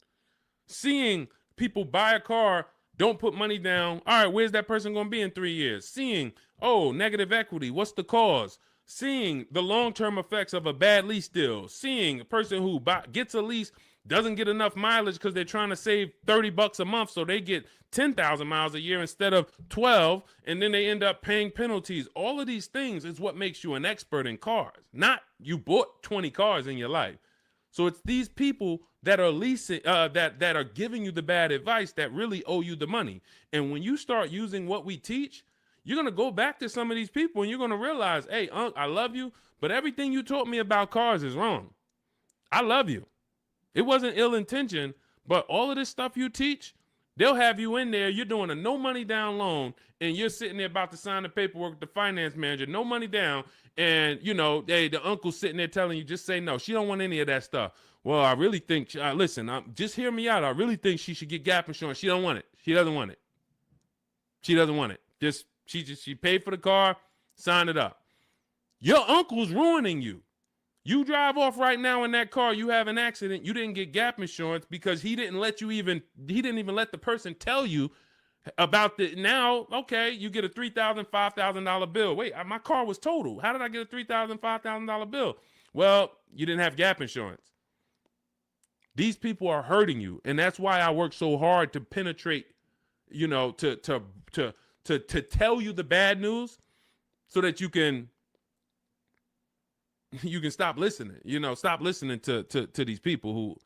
Seeing people buy a car, don't put money down. All right, where's that person going to be in 3 years? Seeing, negative equity. What's the cause? Seeing the long-term effects of a bad lease deal. Seeing a person who gets a lease, doesn't get enough mileage because they're trying to save $30 a month, so they get 10,000 miles a year instead of 12, and then they end up paying penalties. All of these things is what makes you an expert in cars, not you bought 20 cars in your life. So it's these people that are leasing, that are giving you the bad advice that really owe you the money. And when you start using what we teach, you're going to go back to some of these people and you're going to realize, hey, Unc, I love you, but everything you taught me about cars is wrong. I love you. It wasn't ill intention, but all of this stuff you teach, they'll have you in there. You're doing a no money down loan and you're sitting there about to sign the paperwork with the finance manager, no money down. And, the uncle's sitting there telling you, just say no. She don't want any of that stuff. Well, I really think, listen, just hear me out. I really think she should get gap insurance. She don't want it. She doesn't want it. She doesn't want it. She paid for the car, sign it up. Your uncle's ruining you. You drive off right now in that car, you have an accident, you didn't get gap insurance because he didn't even let the person tell you about now, okay, you get a $3,000, $5,000 bill. Wait, my car was totaled. How did I get a $3,000, $5,000 bill? Well, you didn't have gap insurance. These people are hurting you, and that's why I work so hard to penetrate, to tell you the bad news so that you can stop listening, stop listening to these people who,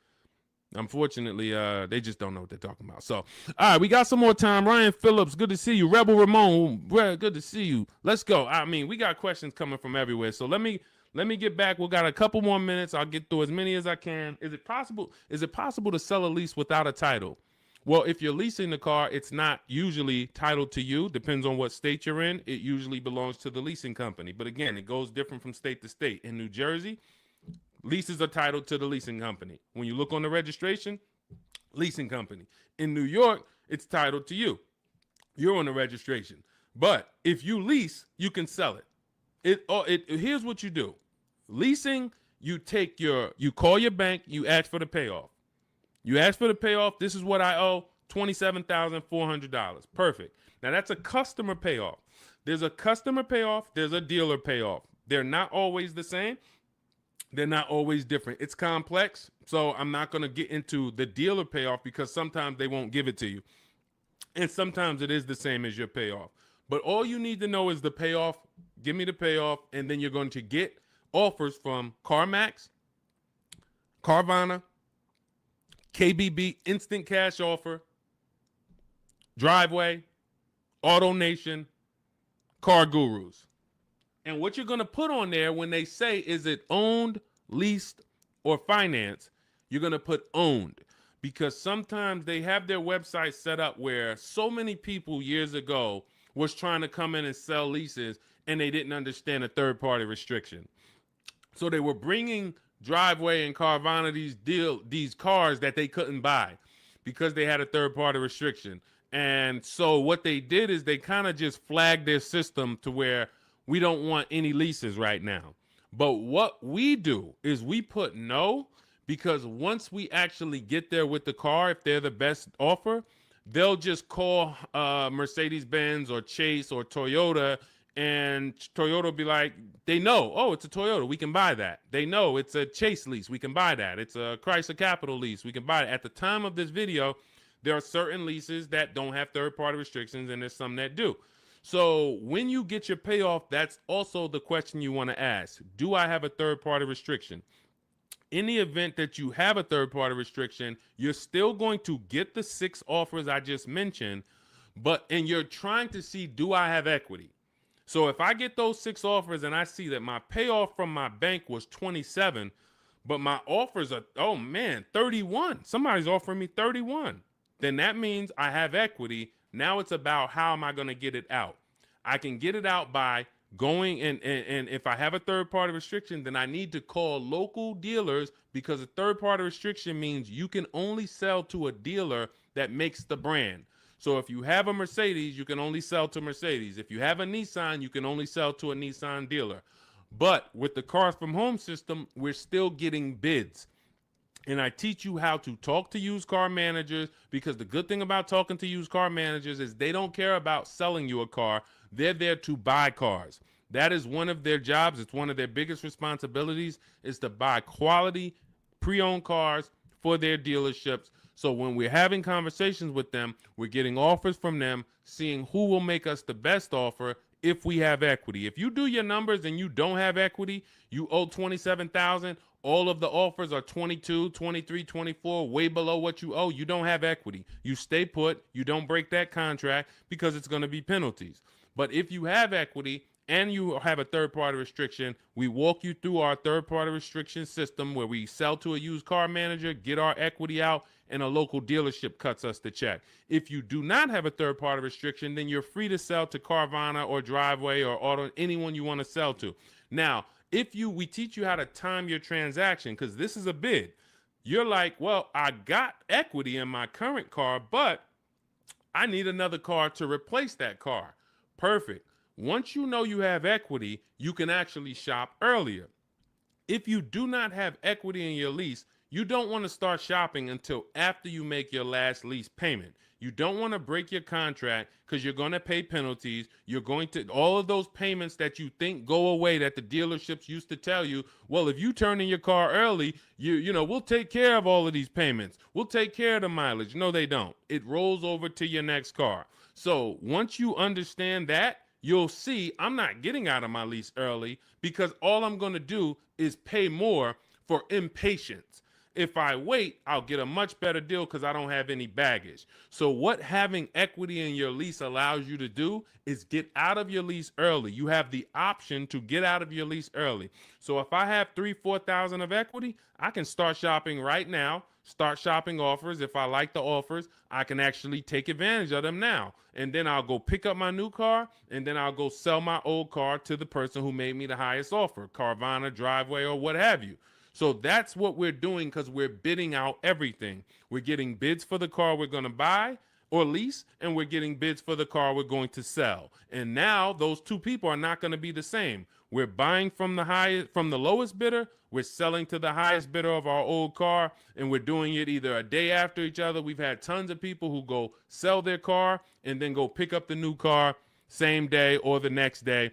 unfortunately, they just don't know what they're talking about. So, all right, we got some more time. Ryan Phillips, good to see you. Rebel Ramon, good to see you. Let's go. I mean, we got questions coming from everywhere. So let me get back. We got a couple more minutes. I'll get through as many as I can. Is it possible to sell a lease without a title? Well, if you're leasing the car, it's not usually titled to you. Depends on what state you're in. It usually belongs to the leasing company. But again, it goes different from state to state. In New Jersey, leases are titled to the leasing company. When you look on the registration, leasing company. In New York, it's titled to you. You're on the registration. But if you lease, you can sell it. Here's what you do. Leasing, you call your bank, you ask for the payoff. You ask for the payoff. This is what I owe, $27,400. Perfect. Now, that's a customer payoff. There's a customer payoff. There's a dealer payoff. They're not always the same. They're not always different. It's complex, so I'm not going to get into the dealer payoff because sometimes they won't give it to you. And sometimes it is the same as your payoff. But all you need to know is the payoff. Give me the payoff, and then you're going to get offers from CarMax, Carvana, KBB, Instant Cash Offer, Driveway, Auto Nation, Car Gurus. And what you're going to put on there when they say, is it owned, leased, or financed, you're going to put owned. Because sometimes they have their website set up where so many people years ago was trying to come in and sell leases and they didn't understand a third-party restriction. So they were bringing Driveway and Carvana these cars that they couldn't buy because they had a third-party restriction. And so what they did is they kind of just flagged their system to where we don't want any leases right now. But what we do is we put no, because once we actually get there with the car, if they're the best offer, they'll just call Mercedes-Benz or Chase or Toyota, and Toyota will be like, they know, oh, it's a Toyota, we can buy that. They know it's a Chase lease, we can buy that. It's a Chrysler Capital lease, we can buy it. At the time of this video, there are certain leases that don't have third-party restrictions, and there's some that do. So when you get your payoff, that's also the question you want to ask. Do I have a third-party restriction? In the event that you have a third-party restriction, you're still going to get the 6 offers I just mentioned, and you're trying to see, do I have equity? So if I get those 6 offers and I see that my payoff from my bank was 27, but my offers are, 31. Somebody's offering me 31. Then that means I have equity. Now it's about how am I going to get it out? I can get it out by going and if I have a third party restriction, then I need to call local dealers, because a third party restriction means you can only sell to a dealer that makes the brand. So if you have a Mercedes, you can only sell to Mercedes. If you have a Nissan, you can only sell to a Nissan dealer. But with the Cars from Home system, we're still getting bids. And I teach you how to talk to used car managers, because the good thing about talking to used car managers is they don't care about selling you a car. They're there to buy cars. That is one of their jobs. It's one of their biggest responsibilities, is to buy quality pre-owned cars for their dealerships. So when we're having conversations with them, we're getting offers from them, seeing who will make us the best offer if we have equity. If you do your numbers and you don't have equity, you owe 27,000, all of the offers are 22, 23, 24, way below what you owe. You don't have equity. You stay put. You don't break that contract, because it's going to be penalties. But if you have equity and you have a third-party restriction, we walk you through our third-party restriction system, where we sell to a used car manager, get our equity out, and a local dealership cuts us the check. If you do not have a third-party restriction, then you're free to sell to Carvana or Driveway or Auto, anyone you want to sell to. Now, we teach you how to time your transaction, because this is a bid. You're like, well, I got equity in my current car, but I need another car to replace that car. Perfect. Once you know you have equity, you can actually shop earlier. If you do not have equity in your lease, you don't want to start shopping until after you make your last lease payment. You don't want to break your contract, because you're going to pay penalties. You're going to, all of those payments that you think go away, that the dealerships used to tell you, well, if you turn in your car early, we'll take care of all of these payments. We'll take care of the mileage. No, they don't. It rolls over to your next car. So once you understand that, you'll see I'm not getting out of my lease early, because all I'm going to do is pay more for impatience. If I wait, I'll get a much better deal, because I don't have any baggage. So what having equity in your lease allows you to do is get out of your lease early. You have the option to get out of your lease early. So if I have 3,000-4,000 of equity, I can start shopping right now, start shopping offers. If I like the offers, I can actually take advantage of them now. And then I'll go pick up my new car, and then I'll go sell my old car to the person who made me the highest offer, Carvana, Driveway, or what have you. So that's what we're doing, because we're bidding out everything. We're getting bids for the car we're going to buy or lease, and we're getting bids for the car we're going to sell. And now those two people are not going to be the same. We're buying from the lowest bidder, we're selling to the highest bidder of our old car, and we're doing it either a day after each other. We've had tons of people who go sell their car and then go pick up the new car same day or the next day,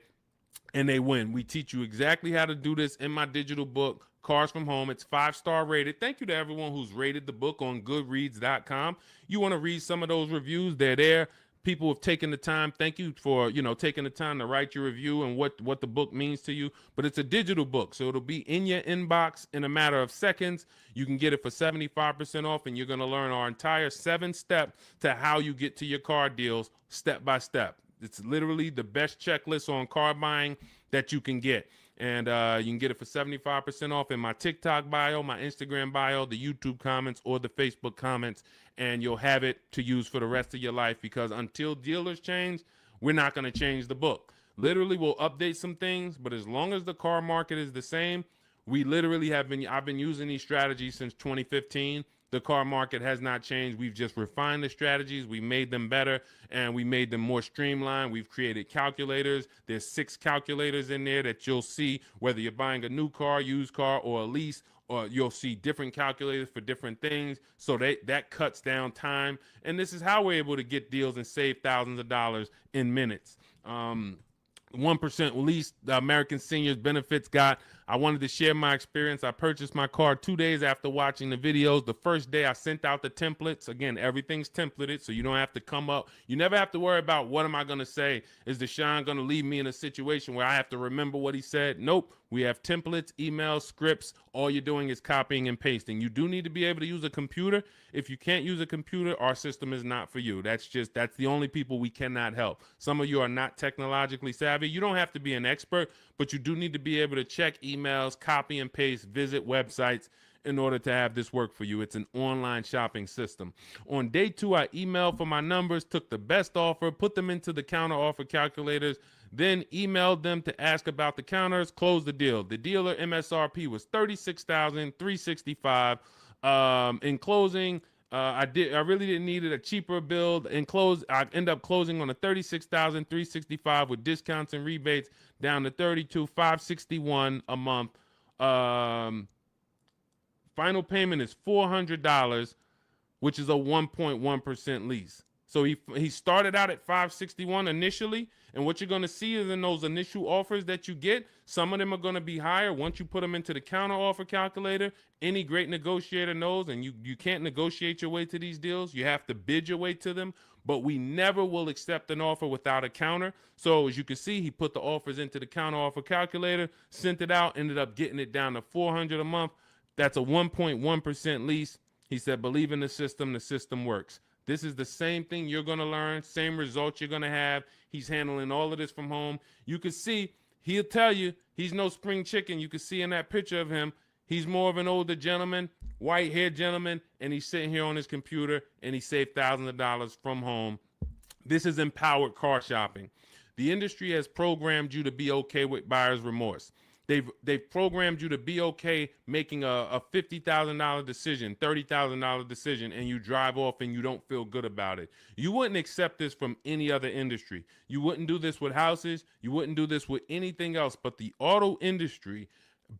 and they win. We teach you exactly how to do this in my digital book, Cars from Home. It's 5-star rated. Thank you to everyone who's rated the book on goodreads.com. You want to read some of those reviews, they're there. People have taken the time. Thank you for, taking the time to write your review and what the book means to you. But it's a digital book, so it'll be in your inbox in a matter of seconds. You can get it for 75% off, and you're going to learn our entire 7-step to how you get to your car deals step by step. It's literally the best checklist on car buying that you can get. And you can get it for 75% off in my TikTok bio, my Instagram bio, the YouTube comments, or the Facebook comments. And you'll have it to use for the rest of your life, because until dealers change, we're not going to change the book. Literally, we'll update some things, but as long as the car market is the same, I've been using these strategies since 2015. The car market has not changed. We've just refined the strategies. We made them better, and we made them more streamlined. We've created calculators. There's 6 calculators in there that you'll see whether you're buying a new car, used car, or a lease, or you'll see different calculators for different things. So that cuts down time. And this is how we're able to get deals and save thousands of dollars in minutes. 1% lease, the American Seniors Benefits got. I wanted to share my experience. I purchased my car 2 days after watching the videos. The first day I sent out the templates. Again, everything's templated, so you don't have to come up. You never have to worry about what am I going to say. Is Deshone going to leave me in a situation where I have to remember what he said? Nope. We have templates, emails, scripts. All you're doing is copying and pasting. You do need to be able to use a computer. If you can't use a computer, our system is not for you. That's the only people we cannot help. Some of you are not technologically savvy. You don't have to be an expert, but you do need to be able to check emails, copy and paste, visit websites in order to have this work for you. It's an online shopping system. On day 2, I emailed for my numbers, took the best offer, put them into the counter offer calculators. then emailed them to ask about the counters, closed the deal. The dealer MSRP was $36,365. In closing, I really didn't need it, a cheaper build. In close, I end up closing on a $36,365 with discounts and rebates down to $32,561 a month. Final payment is $400, which is a 1.1% lease. So he started out at 561 initially, and what you're going to see is in those initial offers that you get, some of them are going to be higher once you put them into the counter offer calculator. Any great negotiator knows, and you can't negotiate your way to these deals. You have to bid your way to them, but we never will accept an offer without a counter. So as you can see, he put the offers into the counter offer calculator, sent it out, ended up getting it down to $400 a month. That's a 1.1% lease. He said, believe in the system works. This is the same thing you're going to learn, same results you're going to have. He's handling all of this from home. You can see, he'll tell you, he's no spring chicken. You can see in that picture of him, he's more of an older gentleman, white-haired gentleman, and he's sitting here on his computer, and he saved thousands of dollars from home. This is empowered car shopping. The industry has programmed you to be okay with buyer's remorse. They've programmed you to be okay making a $50,000 decision, $30,000 decision, and you drive off and you don't feel good about it. You wouldn't accept this from any other industry. You wouldn't do this with houses. You wouldn't do this with anything else. But the auto industry,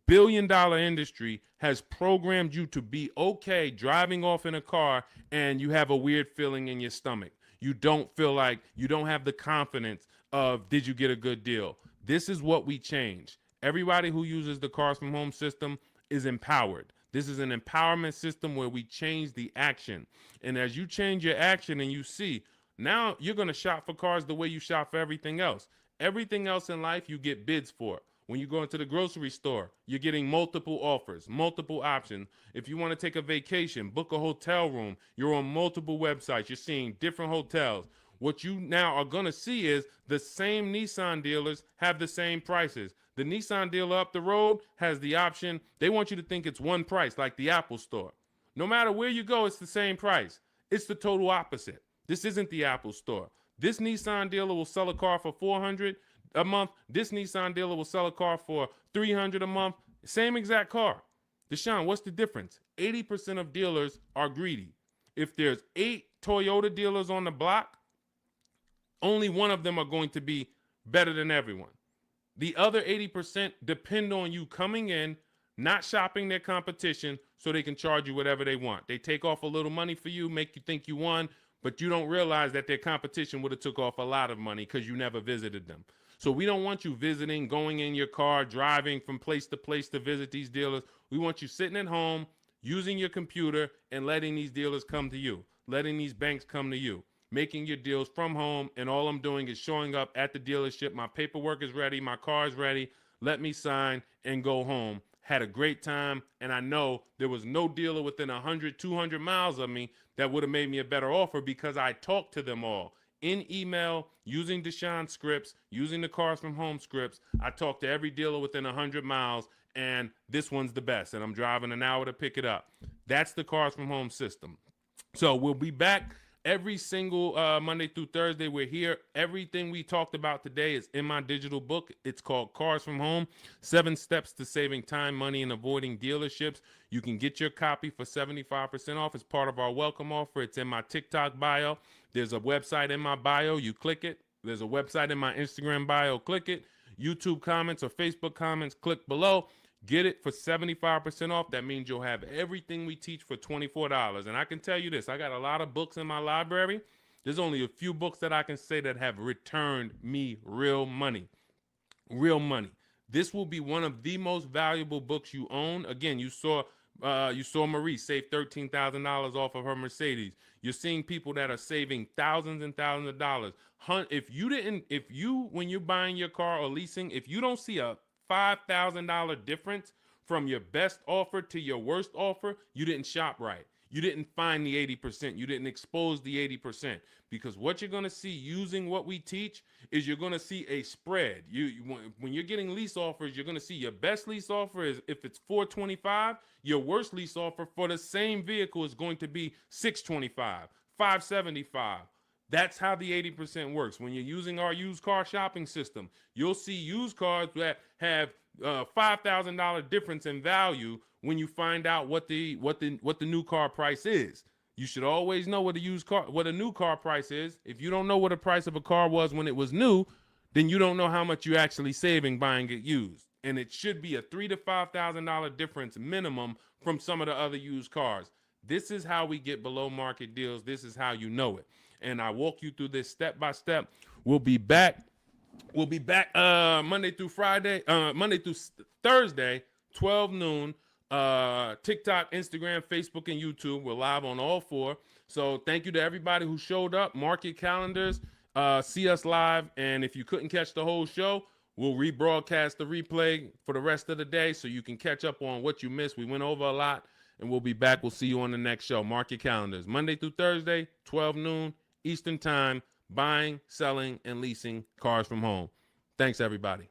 billion-dollar industry, has programmed you to be okay driving off in a car and you have a weird feeling in your stomach. You don't feel like, you don't have the confidence of, did you get a good deal? This is what we change. Everybody who uses the Cars from Home system is empowered. This is an empowerment system where we change the action. And as you change your action and you see, now you're going to shop for cars the way you shop for everything else. Everything else in life you get bids for. When you go into the grocery store, you're getting multiple offers, multiple options. If you want to take a vacation, book a hotel room, you're on multiple websites. You're seeing different hotels. What you now are going to see is the same Nissan dealers have the same prices. The Nissan dealer up the road has the option. They want you to think it's one price, like the Apple store. No matter where you go, it's the same price. It's the total opposite. This isn't the Apple store. This Nissan dealer will sell a car for $400 a month. This Nissan dealer will sell a car for $300 a month. Same exact car. Deshone, what's the difference? 80% of dealers are greedy. If there's 8 Toyota dealers on the block, only one of them are going to be better than everyone. The other 80% depend on you coming in, not shopping their competition so they can charge you whatever they want. They take off a little money for you, make you think you won, but you don't realize that their competition would have took off a lot of money because you never visited them. So we don't want you visiting, going in your car, driving from place to visit these dealers. We want you sitting at home, using your computer, and letting these dealers come to you, letting these banks come to you, making your deals from home, and all I'm doing is showing up at the dealership. My paperwork is ready. My car is ready. Let me sign and go home. Had a great time, and I know there was no dealer within 100, 200 miles of me that would have made me a better offer because I talked to them all. In email, using Deshone scripts, using the Cars from Home scripts, I talked to every dealer within 100 miles, and this one's the best, and I'm driving an hour to pick it up. That's the Cars from Home system. So we'll be back every single Monday through Thursday. We're here. Everything we talked about today is in my digital book. It's called Cars from Home, 7 Steps to Saving Time, Money, and Avoiding Dealerships. You can get your copy for 75% off as part of our welcome offer. It's in my TikTok bio. There's a website in my bio. You click it. There's a website in my Instagram bio. Click it. YouTube comments or Facebook comments, click below. Get it for 75% off. That means you'll have everything we teach for $24. And I can tell you this, I got a lot of books in my library. There's only a few books that I can say that have returned me real money. Real money. This will be one of the most valuable books you own. Again, you saw Marie save $13,000 off of her Mercedes. You're seeing people that are saving thousands and thousands of dollars. When you're buying your car or leasing, if you don't see a $5,000 difference from your best offer to your worst offer, you didn't shop right. You didn't find the 80%. You didn't expose the 80%. Because what you're going to see using what we teach is you're going to see a spread. When you're getting lease offers, you're going to see your best lease offer is if it's $425, your worst lease offer for the same vehicle is going to be $625, $575. That's how the 80% works. When you're using our used car shopping system, you'll see used cars that have $5,000 difference in value when you find out what the new car price is. You should always know what a new car price is. If you don't know what the price of a car was when it was new, then you don't know how much you're actually saving buying it used. And it should be a $3,000 to $5,000 difference minimum from some of the other used cars. This is how we get below market deals. This is how you know it. And I walk you through this step by step. We'll be back. Monday through Friday, Monday through Thursday, 12 noon. TikTok, Instagram, Facebook, and YouTube. We're live on all four. So thank you to everybody who showed up. Mark your calendars. See us live. And if you couldn't catch the whole show, we'll rebroadcast the replay for the rest of the day so you can catch up on what you missed. We went over a lot, and we'll be back. We'll see you on the next show. Mark your calendars. Monday through Thursday, 12 noon Eastern Time, buying, selling, and leasing cars from home. Thanks, everybody.